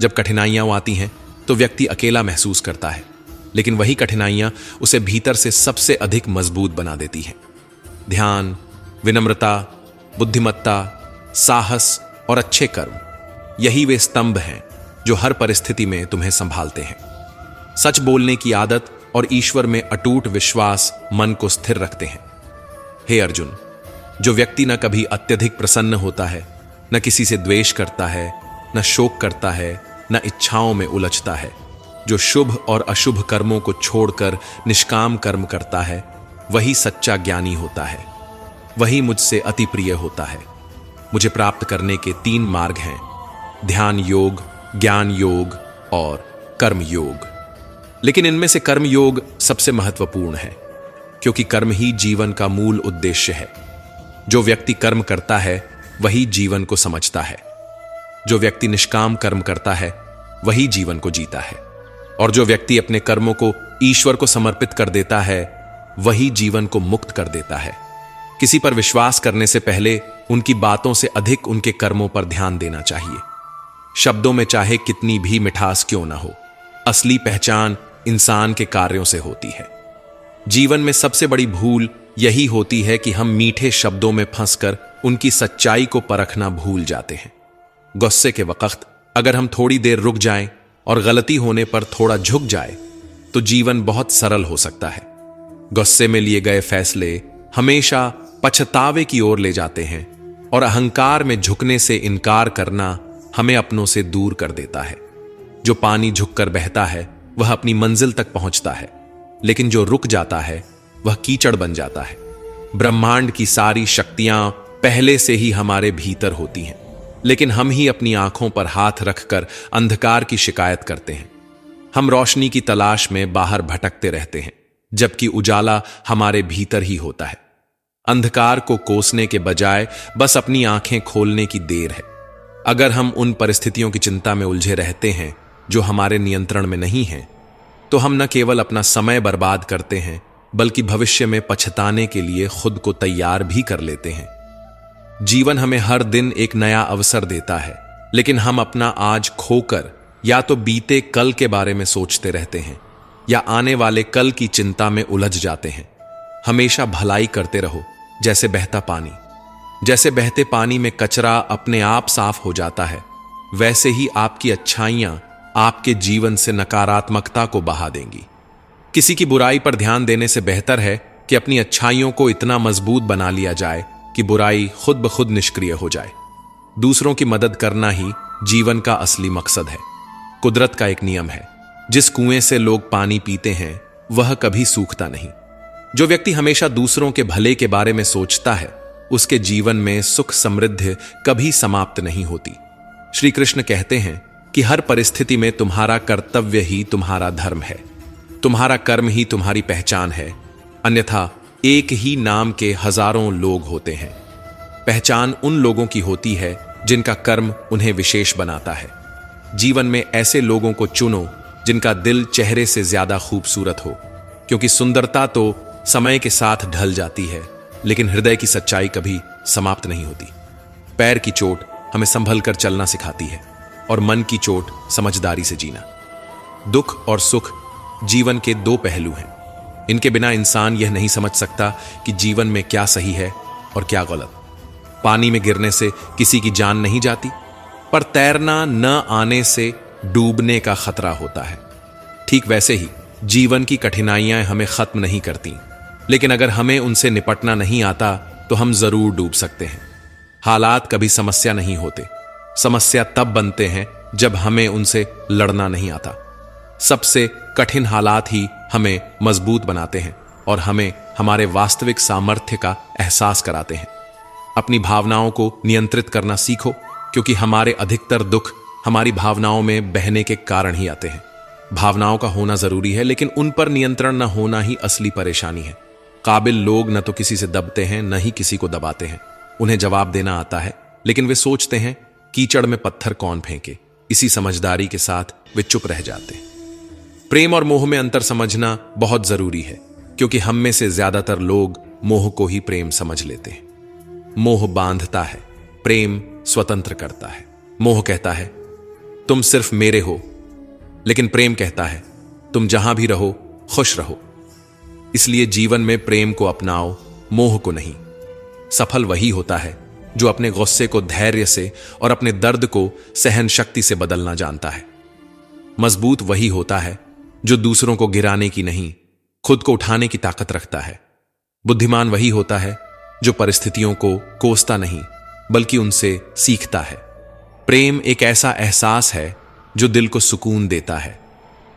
जब कठिनाइयां आती हैं तो व्यक्ति अकेला महसूस करता है, लेकिन वही कठिनाइयां उसे भीतर से सबसे अधिक मजबूत बना देती हैं। ध्यान, विनम्रता, बुद्धिमत्ता, साहस और अच्छे कर्म, यही वे स्तंभ हैं जो हर परिस्थिति में तुम्हें संभालते हैं। सच बोलने की आदत और ईश्वर में अटूट विश्वास मन को स्थिर रखते हैं। हे अर्जुन, जो व्यक्ति न कभी अत्यधिक प्रसन्न होता है, न किसी से द्वेष करता है, न शोक करता है, न इच्छाओं में उलझता है, जो शुभ और अशुभ कर्मों को छोड़कर निष्काम कर्म करता है, वही सच्चा ज्ञानी होता है। वही मुझसे अति प्रिय होता है। मुझे प्राप्त करने के 3 मार्ग हैं: ध्यान योग, ज्ञान योग और कर्म योग। लेकिन इनमें से कर्म योग सबसे महत्वपूर्ण है, क्योंकि कर्म ही जीवन का मूल उद्देश्य है। जो व्यक्ति कर्म करता है वही जीवन को समझता है। जो व्यक्ति निष्काम कर्म करता है वही जीवन को जीता है, और जो व्यक्ति अपने कर्मों को ईश्वर को समर्पित कर देता है वही जीवन को मुक्त कर देता है। किसी पर विश्वास करने से पहले उनकी बातों से अधिक उनके कर्मों पर ध्यान देना चाहिए। शब्दों में चाहे कितनी भी मिठास क्यों ना हो, असली पहचान इंसान के कार्यों से होती है। जीवन में सबसे बड़ी भूल यही होती है कि हम मीठे शब्दों में फंसकर उनकी सच्चाई को परखना भूल जाते हैं। गुस्से के वक्त अगर हम थोड़ी देर रुक जाएं और गलती होने पर थोड़ा झुक जाए तो जीवन बहुत सरल हो सकता है। गुस्से में लिए गए फैसले हमेशा पछतावे की ओर ले जाते हैं, और अहंकार में झुकने से इनकार करना हमें अपनों से दूर कर देता है। जो पानी झुककर बहता है वह अपनी मंजिल तक पहुंचता है, लेकिन जो रुक जाता है वह कीचड़ बन जाता है। ब्रह्मांड की सारी शक्तियां पहले से ही हमारे भीतर होती हैं, लेकिन हम ही अपनी आंखों पर हाथ रखकर अंधकार की शिकायत करते हैं। हम रोशनी की तलाश में बाहर भटकते रहते हैं, जबकि उजाला हमारे भीतर ही होता है। अंधकार को कोसने के बजाय बस अपनी आंखें खोलने की देर है। अगर हम उन परिस्थितियों की चिंता में उलझे रहते हैं जो हमारे नियंत्रण में नहीं हैं, तो हम न केवल अपना समय बर्बाद करते हैं, बल्कि भविष्य में पछताने के लिए खुद को तैयार भी कर लेते हैं। जीवन हमें हर दिन एक नया अवसर देता है, लेकिन हम अपना आज खोकर या तो बीते कल के बारे में सोचते रहते हैं या आने वाले कल की चिंता में उलझ जाते हैं। हमेशा भलाई करते रहो, जैसे बहता पानी। जैसे बहते पानी में कचरा अपने आप साफ हो जाता है, वैसे ही आपकी अच्छाइयां आपके जीवन से नकारात्मकता को बहा देंगी। किसी की बुराई पर ध्यान देने से बेहतर है कि अपनी अच्छाइयों को इतना मजबूत बना लिया जाए कि बुराई खुद ब खुद निष्क्रिय हो जाए। दूसरों की मदद करना ही जीवन का असली मकसद है। कुदरत का एक नियम है, जिस कुएं से लोग पानी पीते हैं वह कभी सूखता नहीं। जो व्यक्ति हमेशा दूसरों के भले के बारे में सोचता है, उसके जीवन में सुख समृद्धि कभी समाप्त नहीं होती। श्री कृष्ण कहते हैं कि हर परिस्थिति में तुम्हारा कर्तव्य ही तुम्हारा धर्म है, तुम्हारा कर्म ही तुम्हारी पहचान है, अन्यथा एक ही नाम के हजारों लोग होते हैं। पहचान उन लोगों की होती है जिनका कर्म उन्हें विशेष बनाता है। जीवन में ऐसे लोगों को चुनो जिनका दिल चेहरे से ज्यादा खूबसूरत हो, क्योंकि सुंदरता तो समय के साथ ढल जाती है, लेकिन हृदय की सच्चाई कभी समाप्त नहीं होती। पैर की चोट हमें संभल कर चलना सिखाती है और मन की चोट समझदारी से जीना। दुख और सुख जीवन के दो पहलू हैं। इनके बिना इंसान यह नहीं समझ सकता कि जीवन में क्या सही है और क्या गलत। पानी में गिरने से किसी की जान नहीं जाती, पर तैरना न आने से डूबने का खतरा होता है। ठीक वैसे ही जीवन की कठिनाइयां हमें खत्म नहीं करती, लेकिन अगर हमें उनसे निपटना नहीं आता तो हम जरूर डूब सकते हैं। हालात कभी समस्या नहीं होते, समस्या तब बनते हैं जब हमें उनसे लड़ना नहीं आता। सबसे कठिन हालात ही हमें मजबूत बनाते हैं और हमें हमारे वास्तविक सामर्थ्य का एहसास कराते हैं। अपनी भावनाओं को नियंत्रित करना सीखो, क्योंकि हमारे अधिकतर दुख हमारी भावनाओं में बहने के कारण ही आते हैं। भावनाओं का होना जरूरी है, लेकिन उन पर नियंत्रण न होना ही असली परेशानी है। काबिल लोग न तो किसी से दबते हैं, न ही किसी को दबाते हैं। उन्हें जवाब देना आता है, लेकिन वे सोचते हैं कीचड़ में पत्थर कौन फेंके। इसी समझदारी के साथ वे चुप रह जाते हैं। प्रेम और मोह में अंतर समझना बहुत जरूरी है, क्योंकि हम में से ज्यादातर लोग मोह को ही प्रेम समझ लेते हैं। मोह बांधता है, प्रेम स्वतंत्र करता है। मोह कहता है तुम सिर्फ मेरे हो, लेकिन प्रेम कहता है तुम जहां भी रहो खुश रहो। इसलिए जीवन में प्रेम को अपनाओ, मोह को नहीं। सफल वही होता है जो अपने गुस्से को धैर्य से और अपने दर्द को सहन शक्ति से बदलना जानता है। मजबूत वही होता है जो दूसरों को गिराने की नहीं, खुद को उठाने की ताकत रखता है। बुद्धिमान वही होता है जो परिस्थितियों को कोसता नहीं, बल्कि उनसे सीखता है। प्रेम एक ऐसा एहसास है जो दिल को सुकून देता है,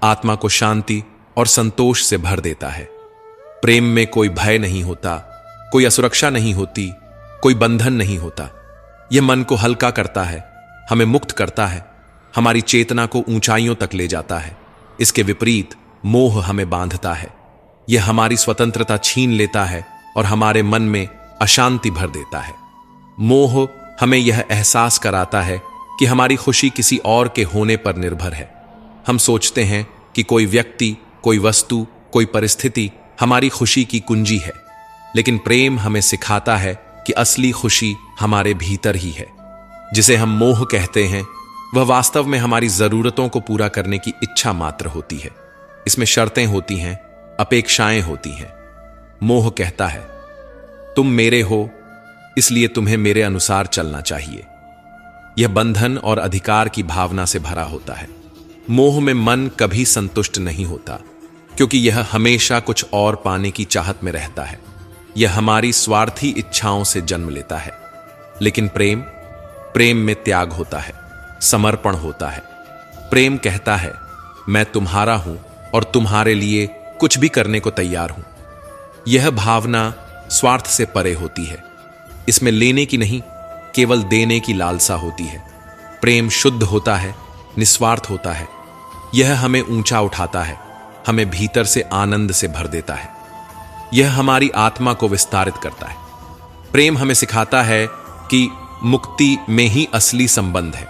आत्मा को शांति और संतोष से भर देता है। प्रेम में कोई भय नहीं होता, कोई असुरक्षा नहीं होती, कोई बंधन नहीं होता। यह मन को हल्का करता है, हमें मुक्त करता है, हमारी चेतना को ऊंचाइयों तक ले जाता है। इसके विपरीत मोह हमें बांधता है, यह हमारी स्वतंत्रता छीन लेता है और हमारे मन में अशांति भर देता है। मोह हमें यह एहसास कराता है कि हमारी खुशी किसी और के होने पर निर्भर है। हम सोचते हैं कि कोई व्यक्ति, कोई वस्तु, कोई परिस्थिति हमारी खुशी की कुंजी है, लेकिन प्रेम हमें सिखाता है कि असली खुशी हमारे भीतर ही है। जिसे हम मोह कहते हैं, वह वास्तव में हमारी जरूरतों को पूरा करने की इच्छा मात्र होती है। इसमें शर्तें होती हैं, अपेक्षाएं होती हैं। मोह कहता है तुम मेरे हो, इसलिए तुम्हें मेरे अनुसार चलना चाहिए। यह बंधन और अधिकार की भावना से भरा होता है। मोह में मन कभी संतुष्ट नहीं होता, क्योंकि यह हमेशा कुछ और पाने की चाहत में रहता है। यह हमारी स्वार्थी इच्छाओं से जन्म लेता है। लेकिन प्रेम में त्याग होता है, समर्पण होता है। प्रेम कहता है मैं तुम्हारा हूं और तुम्हारे लिए कुछ भी करने को तैयार हूं। यह भावना स्वार्थ से परे होती है। इसमें लेने की नहीं, केवल देने की लालसा होती है। प्रेम शुद्ध होता है, निस्वार्थ होता है। यह हमें ऊंचा उठाता है, हमें भीतर से आनंद से भर देता है। यह हमारी आत्मा को विस्तारित करता है। प्रेम हमें सिखाता है कि मुक्ति में ही असली संबंध है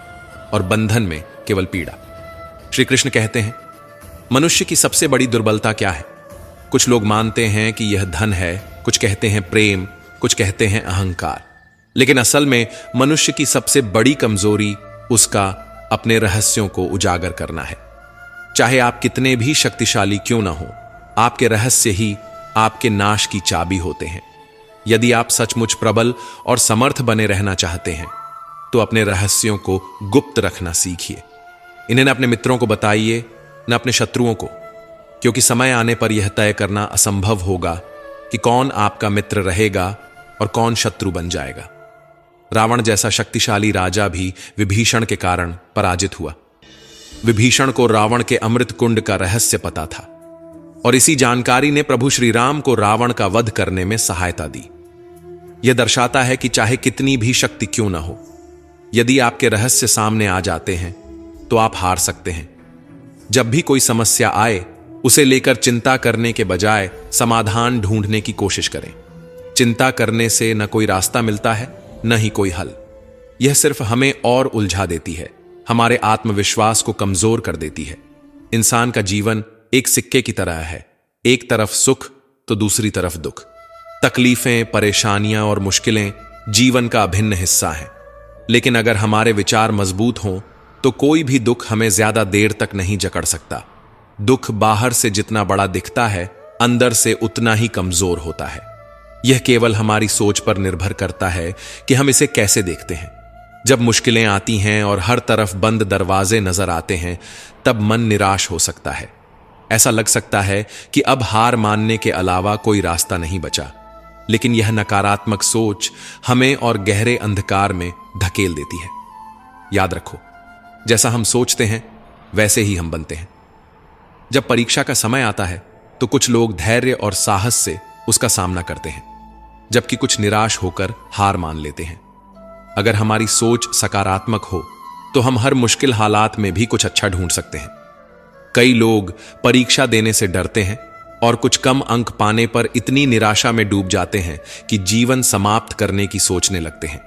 और बंधन में केवल पीड़ा। श्री कृष्ण कहते हैं मनुष्य की सबसे बड़ी दुर्बलता क्या है? कुछ लोग मानते हैं कि यह धन है, कुछ कहते हैं प्रेम, कुछ कहते हैं अहंकार। लेकिन असल में मनुष्य की सबसे बड़ी कमजोरी उसका अपने रहस्यों को उजागर करना है। चाहे आप कितने भी शक्तिशाली क्यों ना हो, आपके रहस्य ही आपके नाश की चाबी होते हैं। यदि आप सचमुच प्रबल और समर्थ बने रहना चाहते हैं, तो अपने रहस्यों को गुप्त रखना सीखिए। इन्हें न अपने मित्रों को बताइए, न अपने शत्रुओं को, क्योंकि समय आने पर यह तय करना असंभव होगा कि कौन आपका मित्र रहेगा और कौन शत्रु बन जाएगा। रावण जैसा शक्तिशाली राजा भी विभीषण के कारण पराजित हुआ। विभीषण को रावण के अमृत कुंड का रहस्य पता था और इसी जानकारी ने प्रभु श्री राम को रावण का वध करने में सहायता दी। यह दर्शाता है कि चाहे कितनी भी शक्ति क्यों ना हो, यदि आपके रहस्य सामने आ जाते हैं तो आप हार सकते हैं। जब भी कोई समस्या आए, उसे लेकर चिंता करने के बजाय समाधान ढूंढने की कोशिश करें। चिंता करने से न कोई रास्ता मिलता है, न ही कोई हल। यह सिर्फ हमें और उलझा देती है, हमारे आत्मविश्वास को कमजोर कर देती है। इंसान का जीवन एक सिक्के की तरह है, एक तरफ सुख तो दूसरी तरफ दुख। तकलीफें, परेशानियां और मुश्किलें जीवन का अभिन्न हिस्सा हैं। लेकिन अगर हमारे विचार मजबूत हों तो कोई भी दुख हमें ज्यादा देर तक नहीं जकड़ सकता। दुख बाहर से जितना बड़ा दिखता है, अंदर से उतना ही कमजोर होता है। यह केवल हमारी सोच पर निर्भर करता है कि हम इसे कैसे देखते हैं। जब मुश्किलें आती हैं और हर तरफ बंद दरवाजे नजर आते हैं, तब मन निराश हो सकता है। ऐसा लग सकता है कि अब हार मानने के अलावा कोई रास्ता नहीं बचा। लेकिन यह नकारात्मक सोच हमें और गहरे अंधकार में धकेल देती है। याद रखो, जैसा हम सोचते हैं वैसे ही हम बनते हैं। जब परीक्षा का समय आता है तो कुछ लोग धैर्य और साहस से उसका सामना करते हैं, जबकि कुछ निराश होकर हार मान लेते हैं। अगर हमारी सोच सकारात्मक हो तो हम हर मुश्किल हालात में भी कुछ अच्छा ढूंढ सकते हैं। कई लोग परीक्षा देने से डरते हैं और कुछ कम अंक पाने पर इतनी निराशा में डूब जाते हैं कि जीवन समाप्त करने की सोचने लगते हैं।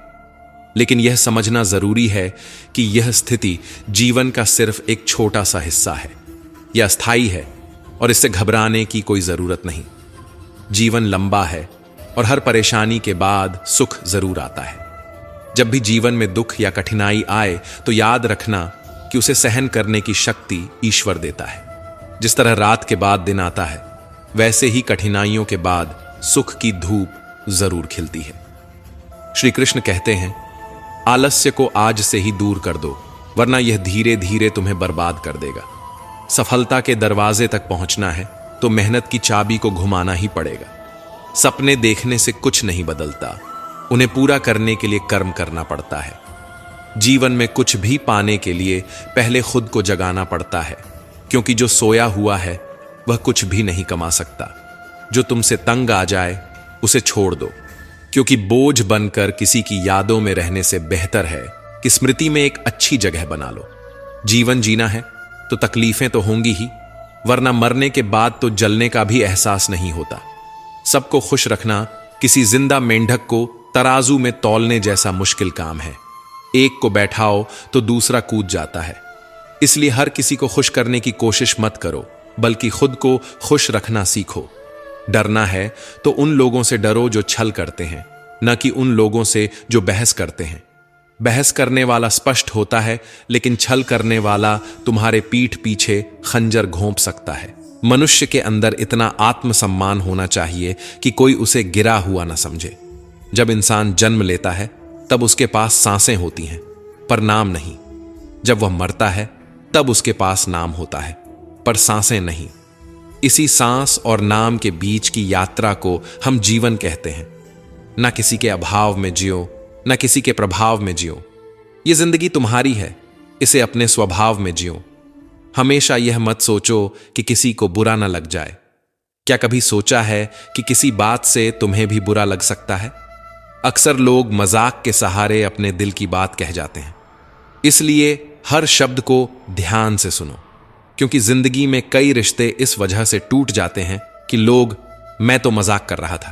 लेकिन यह समझना जरूरी है कि यह स्थिति जीवन का सिर्फ एक छोटा सा हिस्सा है। यह अस्थायी है और इससे घबराने की कोई जरूरत नहीं। जीवन लंबा है और हर परेशानी के बाद सुख जरूर आता है। जब भी जीवन में दुख या कठिनाई आए तो याद रखना कि उसे सहन करने की शक्ति ईश्वर देता है। जिस तरह रात के बाद दिन आता है, वैसे ही कठिनाइयों के बाद सुख की धूप जरूर खिलती है। श्री कृष्ण कहते हैं, आलस्य को आज से ही दूर कर दो, वरना यह धीरे धीरे तुम्हें बर्बाद कर देगा। सफलता के दरवाजे तक पहुंचना है तो मेहनत की चाबी को घुमाना ही पड़ेगा। सपने देखने से कुछ नहीं बदलता, उन्हें पूरा करने के लिए कर्म करना पड़ता है। जीवन में कुछ भी पाने के लिए पहले खुद को जगाना पड़ता है, क्योंकि जो सोया हुआ है वह कुछ भी नहीं कमा सकता। जो तुमसे तंग आ जाए उसे छोड़ दो, क्योंकि बोझ बनकर किसी की यादों में रहने से बेहतर है कि स्मृति में एक अच्छी जगह बना लो। जीवन जीना है तो तकलीफें तो होंगी ही, वरना मरने के बाद तो जलने का भी एहसास नहीं होता। सबको खुश रखना किसी जिंदा मेंढक को तराजू में तौलने जैसा मुश्किल काम है। एक को बैठाओ तो दूसरा कूद जाता है। इसलिए हर किसी को खुश करने की कोशिश मत करो, बल्कि खुद को खुश रखना सीखो। डरना है तो उन लोगों से डरो जो छल करते हैं, न कि उन लोगों से जो बहस करते हैं। बहस करने वाला स्पष्ट होता है, लेकिन छल करने वाला तुम्हारे पीठ पीछे खंजर घोंप सकता है। मनुष्य के अंदर इतना आत्मसम्मान होना चाहिए कि कोई उसे गिरा हुआ न समझे। जब इंसान जन्म लेता है तब उसके पास सांसें होती हैं, पर नाम नहीं। जब वह मरता है तब उसके पास नाम होता है, पर सांसें नहीं। इसी सांस और नाम के बीच की यात्रा को हम जीवन कहते हैं। न किसी के अभाव में जियो, न किसी के प्रभाव में जियो। ये जिंदगी तुम्हारी है, इसे अपने स्वभाव में जियो। हमेशा यह मत सोचो कि किसी को बुरा न लग जाए। क्या कभी सोचा है कि किसी बात से तुम्हें भी बुरा लग सकता है? अक्सर लोग मजाक के सहारे अपने दिल की बात कह जाते हैं। इसलिए हर शब्द को ध्यान से सुनो, क्योंकि जिंदगी में कई रिश्ते इस वजह से टूट जाते हैं कि लोग मैं तो मजाक कर रहा था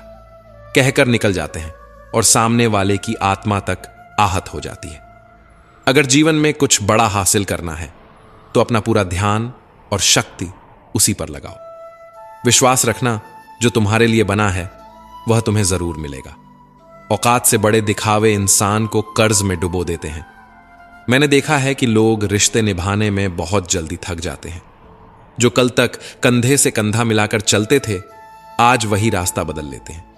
कहकर निकल जाते हैं और सामने वाले की आत्मा तक आहत हो जाती है। अगर जीवन में कुछ बड़ा हासिल करना है तो अपना पूरा ध्यान और शक्ति उसी पर लगाओ। विश्वास रखना, जो तुम्हारे लिए बना है वह तुम्हें जरूर मिलेगा। औकात से बड़े दिखावे इंसान को कर्ज में डुबो देते हैं। मैंने देखा है कि लोग रिश्ते निभाने में बहुत जल्दी थक जाते हैं। जो कल तक कंधे से कंधा मिलाकर चलते थे, आज वही रास्ता बदल लेते हैं।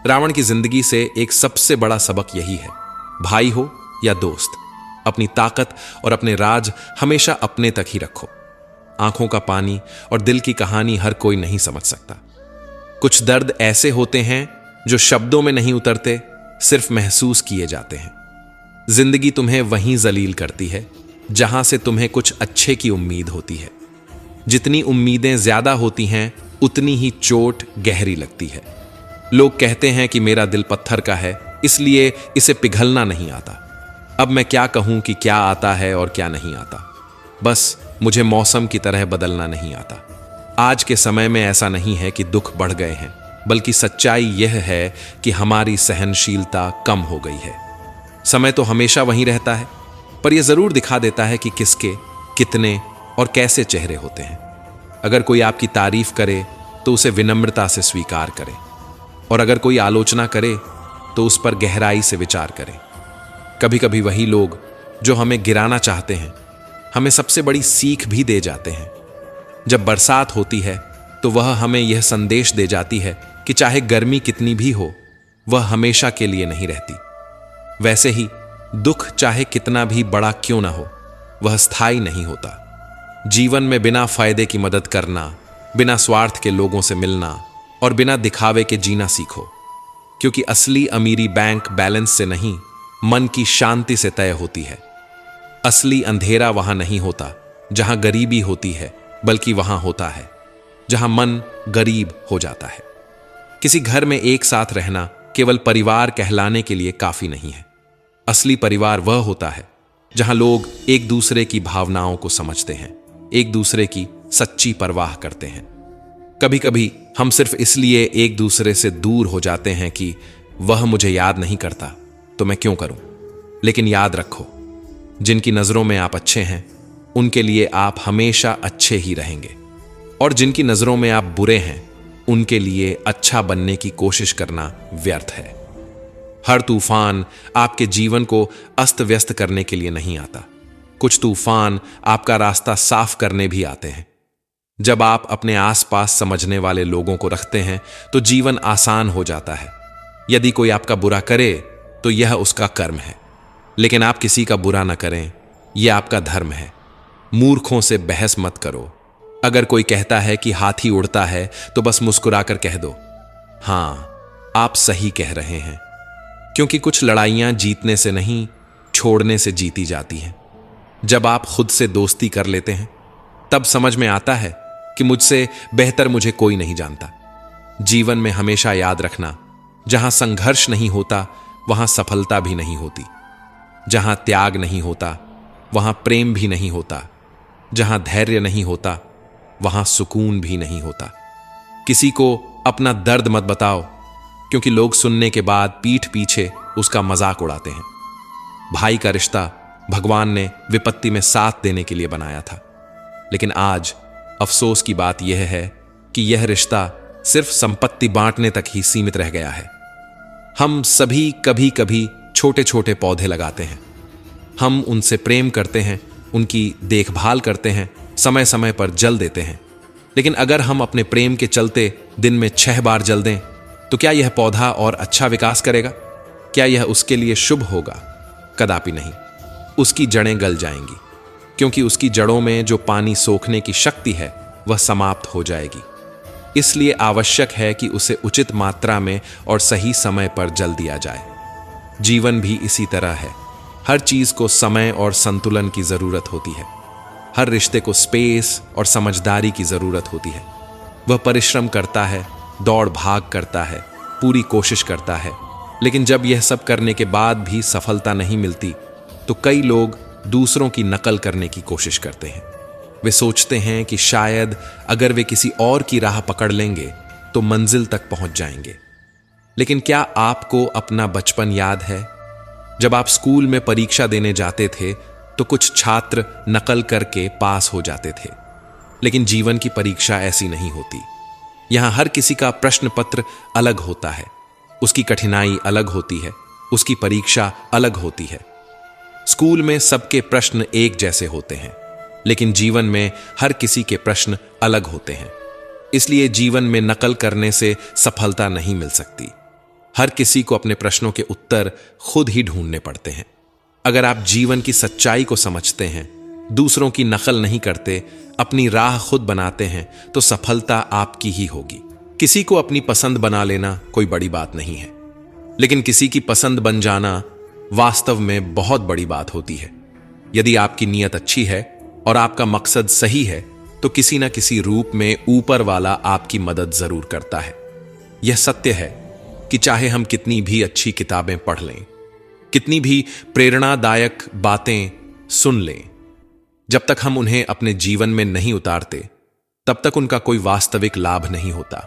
रावण की जिंदगी से एक सबसे बड़ा सबक यही है, भाई हो या दोस्त, अपनी ताकत और अपने राज हमेशा अपने तक ही रखो। आंखों का पानी और दिल की कहानी हर कोई नहीं समझ सकता। कुछ दर्द ऐसे होते हैं जो शब्दों में नहीं उतरते, सिर्फ महसूस किए जाते हैं। जिंदगी तुम्हें वहीं जलील करती है जहां से तुम्हें कुछ अच्छे की उम्मीद होती है। जितनी उम्मीदें ज्यादा होती हैं उतनी ही चोट गहरी लगती है। लोग कहते हैं कि मेरा दिल पत्थर का है, इसलिए इसे पिघलना नहीं आता। अब मैं क्या कहूं कि क्या आता है और क्या नहीं आता। बस मुझे मौसम की तरह बदलना नहीं आता। आज के समय में ऐसा नहीं है कि दुख बढ़ गए हैं, बल्कि सच्चाई यह है कि हमारी सहनशीलता कम हो गई है। समय तो हमेशा वहीं रहता है, पर यह जरूर दिखा देता है कि किसके, कितने और कैसे चेहरे होते हैं। अगर कोई आपकी तारीफ करे तो उसे विनम्रता से स्वीकार करें, और अगर कोई आलोचना करे तो उस पर गहराई से विचार करें। कभी कभी वही लोग जो हमें गिराना चाहते हैं हमें सबसे बड़ी सीख भी दे जाते हैं। जब बरसात होती है तो वह हमें यह संदेश दे जाती है कि चाहे गर्मी कितनी भी हो, वह हमेशा के लिए नहीं रहती। वैसे ही दुख चाहे कितना भी बड़ा क्यों ना हो, वह स्थायी नहीं होता। जीवन में बिना फायदे की मदद करना, बिना स्वार्थ के लोगों से मिलना और बिना दिखावे के जीना सीखो, क्योंकि असली अमीरी बैंक बैलेंस से नहीं, मन की शांति से तय होती है। असली अंधेरा वहां नहीं होता जहां गरीबी होती है, बल्कि वहां होता है जहां मन गरीब हो जाता है। किसी घर में एक साथ रहना केवल परिवार कहलाने के लिए काफी नहीं है। असली परिवार वह होता है जहां लोग एक दूसरे की भावनाओं को समझते हैं, एक दूसरे की सच्ची परवाह करते हैं। कभी कभी हम सिर्फ इसलिए एक दूसरे से दूर हो जाते हैं कि वह मुझे याद नहीं करता तो मैं क्यों करूं। लेकिन याद रखो, जिनकी नजरों में आप अच्छे हैं उनके लिए आप हमेशा अच्छे ही रहेंगे, और जिनकी नजरों में आप बुरे हैं उनके लिए अच्छा बनने की कोशिश करना व्यर्थ है। हर तूफान आपके जीवन को अस्त व्यस्त करने के लिए नहीं आता। कुछ तूफान आपका रास्ता साफ करने भी आते हैं। जब आप अपने आसपास समझने वाले लोगों को रखते हैं तो जीवन आसान हो जाता है। यदि कोई आपका बुरा करे तो यह उसका कर्म है, लेकिन आप किसी का बुरा न करें, यह आपका धर्म है। मूर्खों से बहस मत करो। अगर कोई कहता है कि हाथी उड़ता है तो बस मुस्कुराकर कह दो, हां, आप सही कह रहे हैं, क्योंकि कुछ लड़ाइयां जीतने से नहीं, छोड़ने से जीती जाती हैं। जब आप खुद से दोस्ती कर लेते हैं तब समझ में आता है कि मुझसे बेहतर मुझे कोई नहीं जानता। जीवन में हमेशा याद रखना, जहां संघर्ष नहीं होता वहां सफलता भी नहीं होती। जहां त्याग नहीं होता वहां प्रेम भी नहीं होता। जहां धैर्य नहीं होता वहां सुकून भी नहीं होता। किसी को अपना दर्द मत बताओ, क्योंकि लोग सुनने के बाद पीठ पीछे उसका मजाक उड़ाते हैं। भाई का रिश्ता भगवान ने विपत्ति में साथ देने के लिए बनाया था, लेकिन आज अफसोस की बात यह है कि यह रिश्ता सिर्फ संपत्ति बांटने तक ही सीमित रह गया है। हम सभी कभी कभी छोटे छोटे पौधे लगाते हैं। हम उनसे प्रेम करते हैं, उनकी देखभाल करते हैं, समय समय पर जल देते हैं। लेकिन अगर हम अपने प्रेम के चलते दिन में 6 बार जल दें तो क्या यह पौधा और अच्छा विकास करेगा? क्या यह उसके लिए शुभ होगा? कदापि नहीं। उसकी जड़ें गल जाएंगी, क्योंकि उसकी जड़ों में जो पानी सोखने की शक्ति है वह समाप्त हो जाएगी। इसलिए आवश्यक है कि उसे उचित मात्रा में और सही समय पर जल दिया जाए। जीवन भी इसी तरह है। हर चीज को समय और संतुलन की जरूरत होती है। हर रिश्ते को स्पेस और समझदारी की जरूरत होती है। वह परिश्रम करता है, दौड़ भाग करता है, पूरी कोशिश करता है, लेकिन जब यह सब करने के बाद भी सफलता नहीं मिलती तो कई लोग दूसरों की नकल करने की कोशिश करते हैं। वे सोचते हैं कि शायद अगर वे किसी और की राह पकड़ लेंगे तो मंजिल तक पहुंच जाएंगे। लेकिन क्या आपको अपना बचपन याद है? जब आप स्कूल में परीक्षा देने जाते थे तो कुछ छात्र नकल करके पास हो जाते थे, लेकिन जीवन की परीक्षा ऐसी नहीं होती। यहां हर किसी का प्रश्न पत्र अलग होता है, उसकी कठिनाई अलग होती है, उसकी परीक्षा अलग होती है। स्कूल में सबके प्रश्न एक जैसे होते हैं, लेकिन जीवन में हर किसी के प्रश्न अलग होते हैं। इसलिए जीवन में नकल करने से सफलता नहीं मिल सकती। हर किसी को अपने प्रश्नों के उत्तर खुद ही ढूंढने पड़ते हैं। अगर आप जीवन की सच्चाई को समझते हैं, दूसरों की नकल नहीं करते, अपनी राह खुद बनाते हैं, तो सफलता आपकी ही होगी। किसी को अपनी पसंद बना लेना कोई बड़ी बात नहीं है, लेकिन किसी की पसंद बन जाना वास्तव में बहुत बड़ी बात होती है। यदि आपकी नीयत अच्छी है और आपका मकसद सही है तो किसी न किसी रूप में ऊपर वाला आपकी मदद जरूर करता है। यह सत्य है कि चाहे हम कितनी भी अच्छी किताबें पढ़ लें, कितनी भी प्रेरणादायक बातें सुन लें, जब तक हम उन्हें अपने जीवन में नहीं उतारते तब तक उनका कोई वास्तविक लाभ नहीं होता।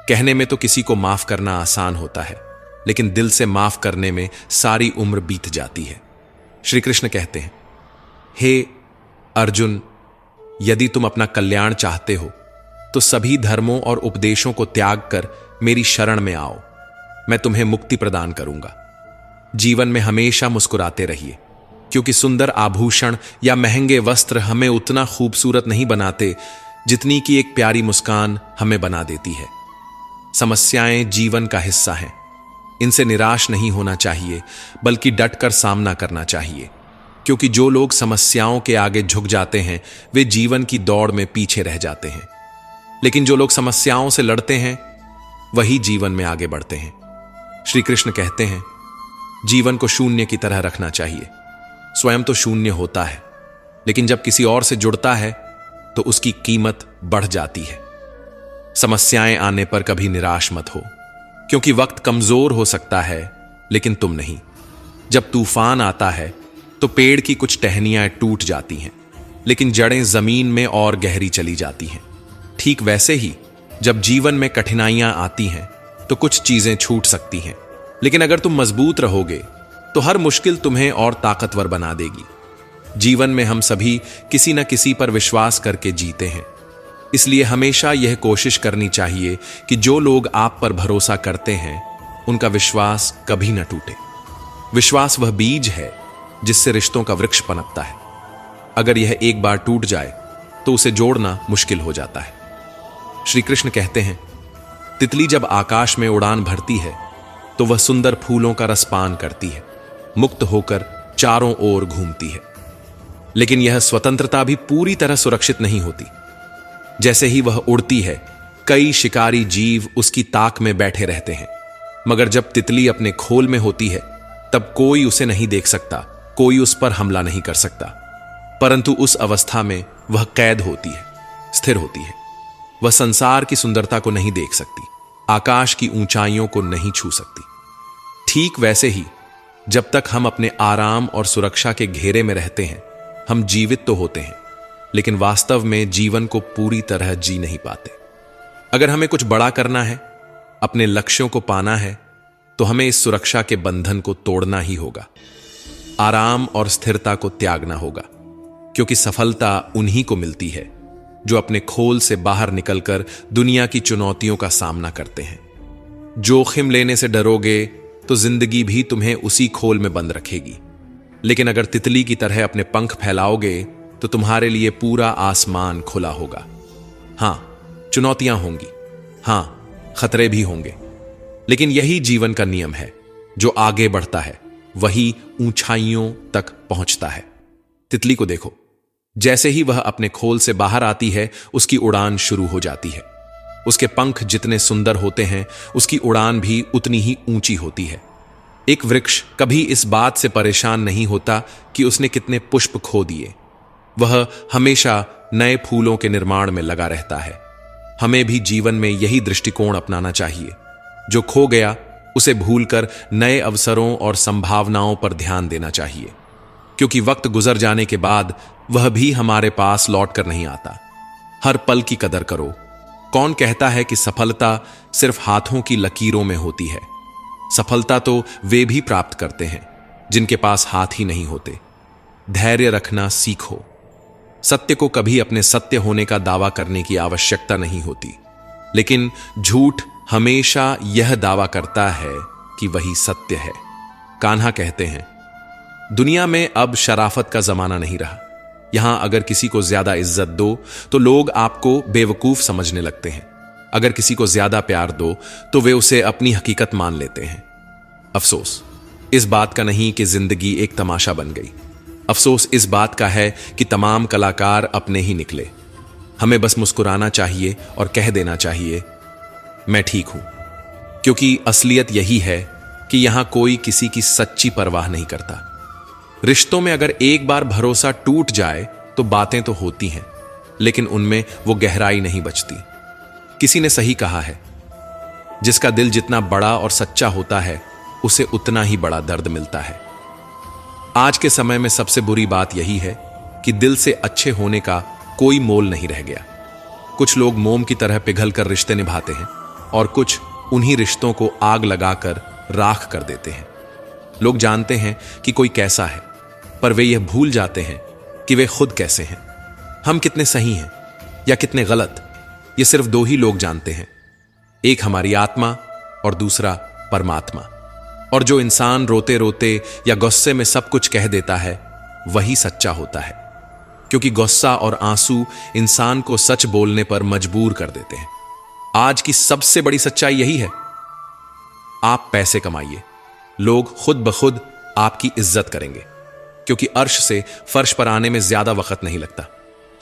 कहने में तो किसी को माफ करना आसान होता है, लेकिन दिल से माफ करने में सारी उम्र बीत जाती है। श्री कृष्ण कहते हैं, हे अर्जुन, यदि तुम अपना कल्याण चाहते हो तो सभी धर्मों और उपदेशों को त्याग कर मेरी शरण में आओ, मैं तुम्हें मुक्ति प्रदान करूंगा। जीवन में हमेशा मुस्कुराते रहिए, क्योंकि सुंदर आभूषण या महंगे वस्त्र हमें उतना खूबसूरत नहीं बनाते जितनी कि एक प्यारी मुस्कान हमें बना देती है। समस्याएं जीवन का हिस्सा हैं, इनसे निराश नहीं होना चाहिए बल्कि डटकर सामना करना चाहिए, क्योंकि जो लोग समस्याओं के आगे झुक जाते हैं वे जीवन की दौड़ में पीछे रह जाते हैं, लेकिन जो लोग समस्याओं से लड़ते हैं वही जीवन में आगे बढ़ते हैं। श्री कृष्ण कहते हैं, जीवन को शून्य की तरह रखना चाहिए। स्वयं तो शून्य होता है, लेकिन जब किसी और से जुड़ता है तो उसकी कीमत बढ़ जाती है। समस्याएं आने पर कभी निराश मत हो, क्योंकि वक्त कमजोर हो सकता है लेकिन तुम नहीं। जब तूफान आता है तो पेड़ की कुछ टहनियां टूट जाती हैं, लेकिन जड़ें जमीन में और गहरी चली जाती हैं। ठीक वैसे ही जब जीवन में कठिनाइयां आती हैं तो कुछ चीजें छूट सकती हैं, लेकिन अगर तुम मजबूत रहोगे तो हर मुश्किल तुम्हें और ताकतवर बना देगी। जीवन में हम सभी किसी न किसी पर विश्वास करके जीते हैं, इसलिए हमेशा यह कोशिश करनी चाहिए कि जो लोग आप पर भरोसा करते हैं उनका विश्वास कभी न टूटे। विश्वास वह बीज है जिससे रिश्तों का वृक्ष पनपता है। अगर यह एक बार टूट जाए तो उसे जोड़ना मुश्किल हो जाता है। श्री कृष्ण कहते हैं, तितली जब आकाश में उड़ान भरती है तो वह सुंदर फूलों का रसपान करती है, मुक्त होकर चारों ओर घूमती है, लेकिन यह स्वतंत्रता भी पूरी तरह सुरक्षित नहीं होती। जैसे ही वह उड़ती है, कई शिकारी जीव उसकी ताक में बैठे रहते हैं, मगर जब तितली अपने खोल में होती है तब कोई उसे नहीं देख सकता, कोई उस पर हमला नहीं कर सकता। परंतु उस अवस्था में वह कैद होती है, स्थिर होती है। वह संसार की सुंदरता को नहीं देख सकती, आकाश की ऊंचाइयों को नहीं छू सकती। ठीक वैसे ही जब तक हम अपने आराम और सुरक्षा के घेरे में रहते हैं, हम जीवित तो होते हैं, लेकिन वास्तव में जीवन को पूरी तरह जी नहीं पाते। अगर हमें कुछ बड़ा करना है, अपने लक्ष्यों को पाना है, तो हमें इस सुरक्षा के बंधन को तोड़ना ही होगा। आराम और स्थिरता को त्यागना होगा, क्योंकि सफलता उन्हीं को मिलती है जो अपने खोल से बाहर निकलकर दुनिया की चुनौतियों का सामना करते हैं। जोखिम लेने से डरोगे तो जिंदगी भी तुम्हें उसी खोल में बंद रखेगी, लेकिन अगर तितली की तरह अपने पंख फैलाओगे तो तुम्हारे लिए पूरा आसमान खुला होगा। हां, चुनौतियां होंगी, हां, खतरे भी होंगे, लेकिन यही जीवन का नियम है। जो आगे बढ़ता है वही ऊंचाइयों तक पहुंचता है। तितली को देखो, जैसे ही वह अपने खोल से बाहर आती है उसकी उड़ान शुरू हो जाती है। उसके पंख जितने सुंदर होते हैं उसकी उड़ान भी उतनी ही ऊंची होती है। एक वृक्ष कभी इस बात से परेशान नहीं होता कि उसने कितने पुष्प खो दिए, वह हमेशा नए फूलों के निर्माण में लगा रहता है। हमें भी जीवन में यही दृष्टिकोण अपनाना चाहिए। जो खो गया उसे भूलकर नए अवसरों और संभावनाओं पर ध्यान देना चाहिए, क्योंकि वक्त गुजर जाने के बाद वह भी हमारे पास लौट कर नहीं आता। हर पल की कदर करो। कौन कहता है कि सफलता सिर्फ हाथों की लकीरों में होती है? सफलता तो वे भी प्राप्त करते हैं जिनके पास हाथ ही नहीं होते। धैर्य रखना सीखो। सत्य को कभी अपने सत्य होने का दावा करने की आवश्यकता नहीं होती, लेकिन झूठ हमेशा यह दावा करता है कि वही सत्य है। कान्हा कहते हैं, दुनिया में अब शराफत का जमाना नहीं रहा। यहां अगर किसी को ज्यादा इज्जत दो तो लोग आपको बेवकूफ समझने लगते हैं। अगर किसी को ज्यादा प्यार दो तो वे उसे अपनी हकीकत मान लेते हैं। अफसोस इस बात का नहीं कि जिंदगी एक तमाशा बन गई। अफसोस इस बात का है कि तमाम कलाकार अपने ही निकले। हमें बस मुस्कुराना चाहिए और कह देना चाहिए, मैं ठीक हूं, क्योंकि असलियत यही है कि यहां कोई किसी की सच्ची परवाह नहीं करता। रिश्तों में अगर एक बार भरोसा टूट जाए तो बातें तो होती हैं, लेकिन उनमें वो गहराई नहीं बचती। किसी ने सही कहा है, जिसका दिल जितना बड़ा और सच्चा होता है उसे उतना ही बड़ा दर्द मिलता है। आज के समय में सबसे बुरी बात यही है कि दिल से अच्छे होने का कोई मोल नहीं रह गया। कुछ लोग मोम की तरह पिघलकर रिश्ते निभाते हैं और कुछ उन्हीं रिश्तों को आग लगाकर राख कर देते हैं। लोग जानते हैं कि कोई कैसा है, पर वे यह भूल जाते हैं कि वे खुद कैसे हैं। हम कितने सही हैं या कितने गलत, ये सिर्फ दो ही लोग जानते हैं, एक हमारी आत्मा और दूसरा परमात्मा। और जो इंसान रोते रोते या गुस्से में सब कुछ कह देता है वही सच्चा होता है, क्योंकि गुस्सा और आंसू इंसान को सच बोलने पर मजबूर कर देते हैं। आज की सबसे बड़ी सच्चाई यही है, आप पैसे कमाइए, लोग खुद ब खुद आपकी इज्जत करेंगे, क्योंकि अर्श से फर्श पर आने में ज्यादा वक्त नहीं लगता।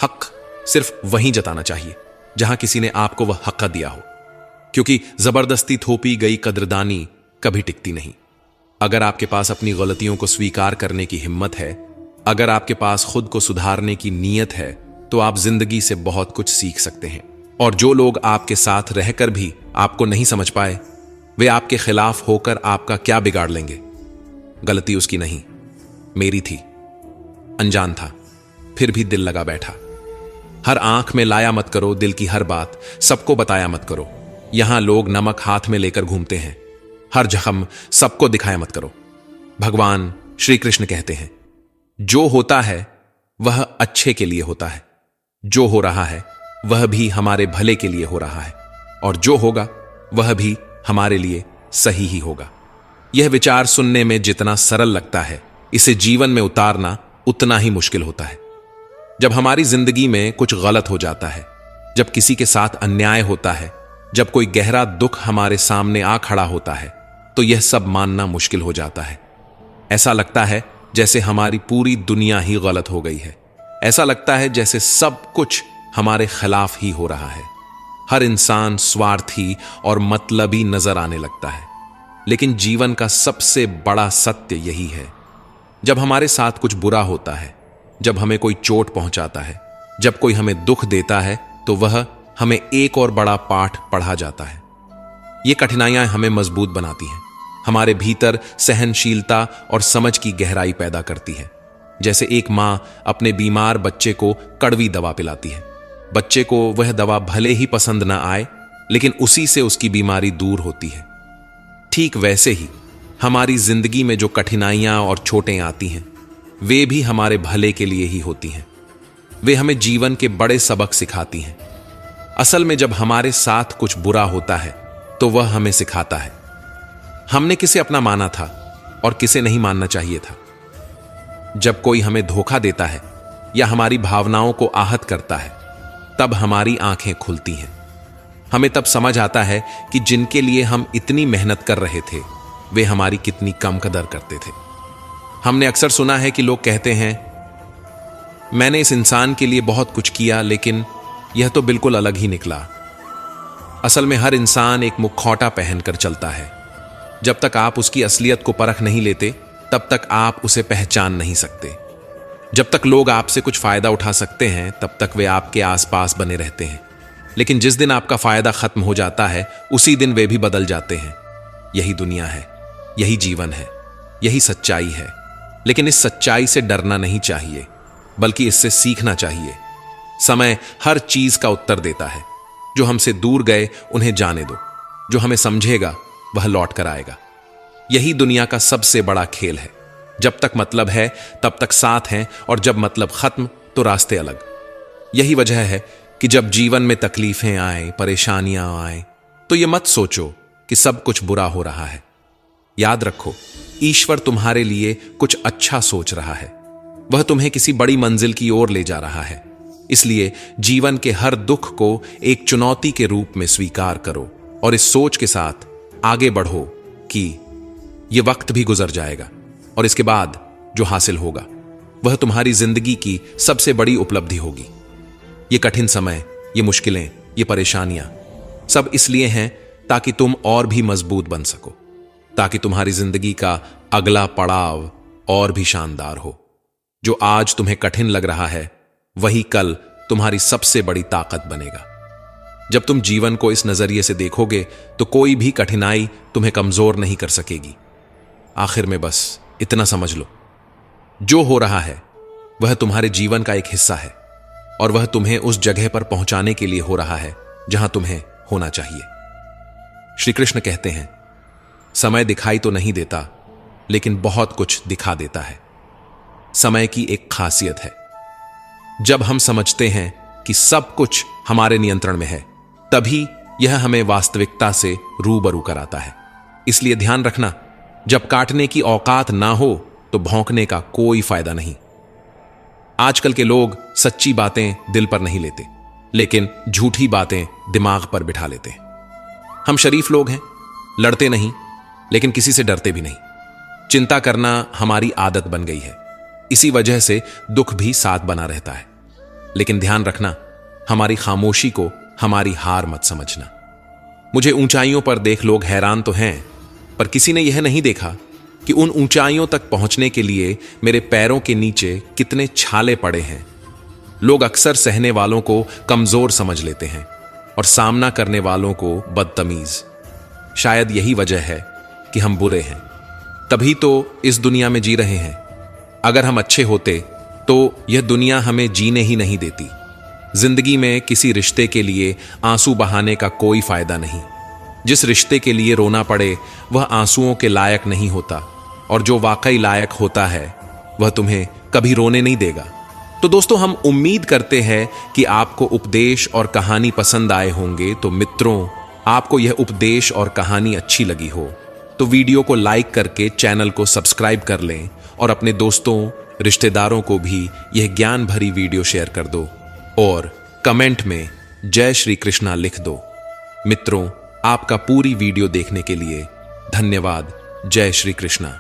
हक सिर्फ वहीं जताना चाहिए जहां किसी ने आपको वह हक दिया हो, क्योंकि जबरदस्ती थोपी गई कद्रदानी कभी टिकती नहीं। अगर आपके पास अपनी गलतियों को स्वीकार करने की हिम्मत है, अगर आपके पास खुद को सुधारने की नीयत है, तो आप जिंदगी से बहुत कुछ सीख सकते हैं। और जो लोग आपके साथ रहकर भी आपको नहीं समझ पाए, वे आपके खिलाफ होकर आपका क्या बिगाड़ लेंगे। गलती उसकी नहीं, मेरी थी। अनजान था, फिर भी दिल लगा बैठा। हर आंख में लाया मत करो दिल की हर बात, सबको बताया मत करो। यहां लोग नमक हाथ में लेकर घूमते हैं, हर जख्म सबको दिखाया मत करो। भगवान श्री कृष्ण कहते हैं, जो होता है वह अच्छे के लिए होता है, जो हो रहा है वह भी हमारे भले के लिए हो रहा है, और जो होगा वह भी हमारे लिए सही ही होगा। यह विचार सुनने में जितना सरल लगता है, इसे जीवन में उतारना उतना ही मुश्किल होता है। जब हमारी जिंदगी में कुछ गलत हो जाता है, जब किसी के साथ अन्याय होता है, जब कोई गहरा दुख हमारे सामने आ खड़ा होता है, तो यह सब मानना मुश्किल हो जाता है। ऐसा लगता है जैसे हमारी पूरी दुनिया ही गलत हो गई है। ऐसा लगता है जैसे सब कुछ हमारे खिलाफ ही हो रहा है। हर इंसान स्वार्थी और मतलबी नजर आने लगता है। लेकिन जीवन का सबसे बड़ा सत्य यही है, जब हमारे साथ कुछ बुरा होता है, जब हमें कोई चोट पहुंचाता है, जब कोई हमें दुख देता है, तो वह हमें एक और बड़ा पाठ पढ़ा जाता है। ये कठिनाइयां हमें मजबूत बनाती हैं, हमारे भीतर सहनशीलता और समझ की गहराई पैदा करती है। जैसे एक मां अपने बीमार बच्चे को कड़वी दवा पिलाती है। बच्चे को वह दवा भले ही पसंद ना आए, लेकिन उसी से उसकी बीमारी दूर होती है। ठीक वैसे ही हमारी जिंदगी में जो कठिनाइयां और चोटें आती हैं, वे भी हमारे भले के लिए ही होती हैं। वे हमें जीवन के बड़े सबक सिखाती हैं। असल में जब हमारे साथ कुछ बुरा होता है, तो वह हमें सिखाता है हमने किसे अपना माना था और किसे नहीं मानना चाहिए था। जब कोई हमें धोखा देता है या हमारी भावनाओं को आहत करता है, तब हमारी आंखें खुलती हैं। हमें तब समझ आता है कि जिनके लिए हम इतनी मेहनत कर रहे थे, वे हमारी कितनी कम कदर करते थे। हमने अक्सर सुना है कि लोग कहते हैं, मैंने इस इंसान के लिए बहुत कुछ किया, लेकिन यह तो बिल्कुल अलग ही निकला। असल में हर इंसान एक मुखौटा पहनकर चलता है। जब तक आप उसकी असलियत को परख नहीं लेते, तब तक आप उसे पहचान नहीं सकते। जब तक लोग आपसे कुछ फायदा उठा सकते हैं, तब तक वे आपके आसपास बने रहते हैं। लेकिन जिस दिन आपका फायदा खत्म हो जाता है, उसी दिन वे भी बदल जाते हैं। यही दुनिया है, यही जीवन है, यही सच्चाई है। लेकिन इस सच्चाई से डरना नहीं चाहिए, बल्कि इससे सीखना चाहिए। समय हर चीज का उत्तर देता है। जो हमसे दूर गए उन्हें जाने दो, जो हमें समझेगा वह लौट कर आएगा। यही दुनिया का सबसे बड़ा खेल है। जब तक मतलब है तब तक साथ हैं, और जब मतलब खत्म तो रास्ते अलग। यही वजह है कि जब जीवन में तकलीफें आए, परेशानियां आए, तो यह मत सोचो कि सब कुछ बुरा हो रहा है। याद रखो, ईश्वर तुम्हारे लिए कुछ अच्छा सोच रहा है। वह तुम्हें किसी बड़ी मंजिल की ओर ले जा रहा है। इसलिए जीवन के हर दुख को एक चुनौती के रूप में स्वीकार करो, और इस सोच के साथ आगे बढ़ो कि यह वक्त भी गुजर जाएगा, और इसके बाद जो हासिल होगा वह तुम्हारी जिंदगी की सबसे बड़ी उपलब्धि होगी। ये कठिन समय, ये मुश्किलें, ये परेशानियां सब इसलिए हैं ताकि तुम और भी मजबूत बन सको। ताकि तुम्हारी जिंदगी का अगला पड़ाव और भी शानदार हो। जो आज तुम्हें कठिन लग रहा है वही कल तुम्हारी सबसे बड़ी ताकत बनेगा। जब तुम जीवन को इस नजरिए से देखोगे तो कोई भी कठिनाई तुम्हें कमजोर नहीं कर सकेगी। आखिर में बस इतना समझ लो, जो हो रहा है वह तुम्हारे जीवन का एक हिस्सा है और वह तुम्हें उस जगह पर पहुंचाने के लिए हो रहा है जहां तुम्हें होना चाहिए। श्री कृष्ण कहते हैं, समय दिखाई तो नहीं देता लेकिन बहुत कुछ दिखा देता है। समय की एक खासियत है, जब हम समझते हैं कि सब कुछ हमारे नियंत्रण में है तभी यह हमें वास्तविकता से रूबरू कराता है। इसलिए ध्यान रखना, जब काटने की औकात ना हो तो भौंकने का कोई फायदा नहीं। आजकल के लोग सच्ची बातें दिल पर नहीं लेते लेकिन झूठी बातें दिमाग पर बिठा लेते हैं। हम शरीफ लोग हैं, लड़ते नहीं लेकिन किसी से डरते भी नहीं। चिंता करना हमारी आदत बन गई है, इसी वजह से दुख भी साथ बना रहता है। लेकिन ध्यान रखना, हमारी खामोशी को हमारी हार मत समझना। मुझे ऊंचाइयों पर देख लोग हैरान तो हैं, पर किसी ने यह नहीं देखा कि उन ऊंचाइयों तक पहुंचने के लिए मेरे पैरों के नीचे कितने छाले पड़े हैं। लोग अक्सर सहने वालों को कमजोर समझ लेते हैं और सामना करने वालों को बदतमीज। शायद यही वजह है कि हम बुरे हैं, तभी तो इस दुनिया में जी रहे हैं। अगर हम अच्छे होते तो यह दुनिया हमें जीने ही नहीं देती। जिंदगी में किसी रिश्ते के लिए आंसू बहाने का कोई फायदा नहीं। जिस रिश्ते के लिए रोना पड़े वह आंसुओं के लायक नहीं होता, और जो वाकई लायक होता है वह तुम्हें कभी रोने नहीं देगा। तो दोस्तों, हम उम्मीद करते हैं कि आपको उपदेश और कहानी पसंद आए होंगे। तो मित्रों, आपको यह उपदेश और कहानी अच्छी लगी हो तो वीडियो को लाइक करके चैनल को सब्सक्राइब कर लें और अपने दोस्तों, रिश्तेदारों को भी यह ज्ञान भरी वीडियो शेयर कर दो और कमेंट में जय श्री कृष्णा लिख दो। मित्रों, आपका पूरी वीडियो देखने के लिए धन्यवाद। जय श्री कृष्णा।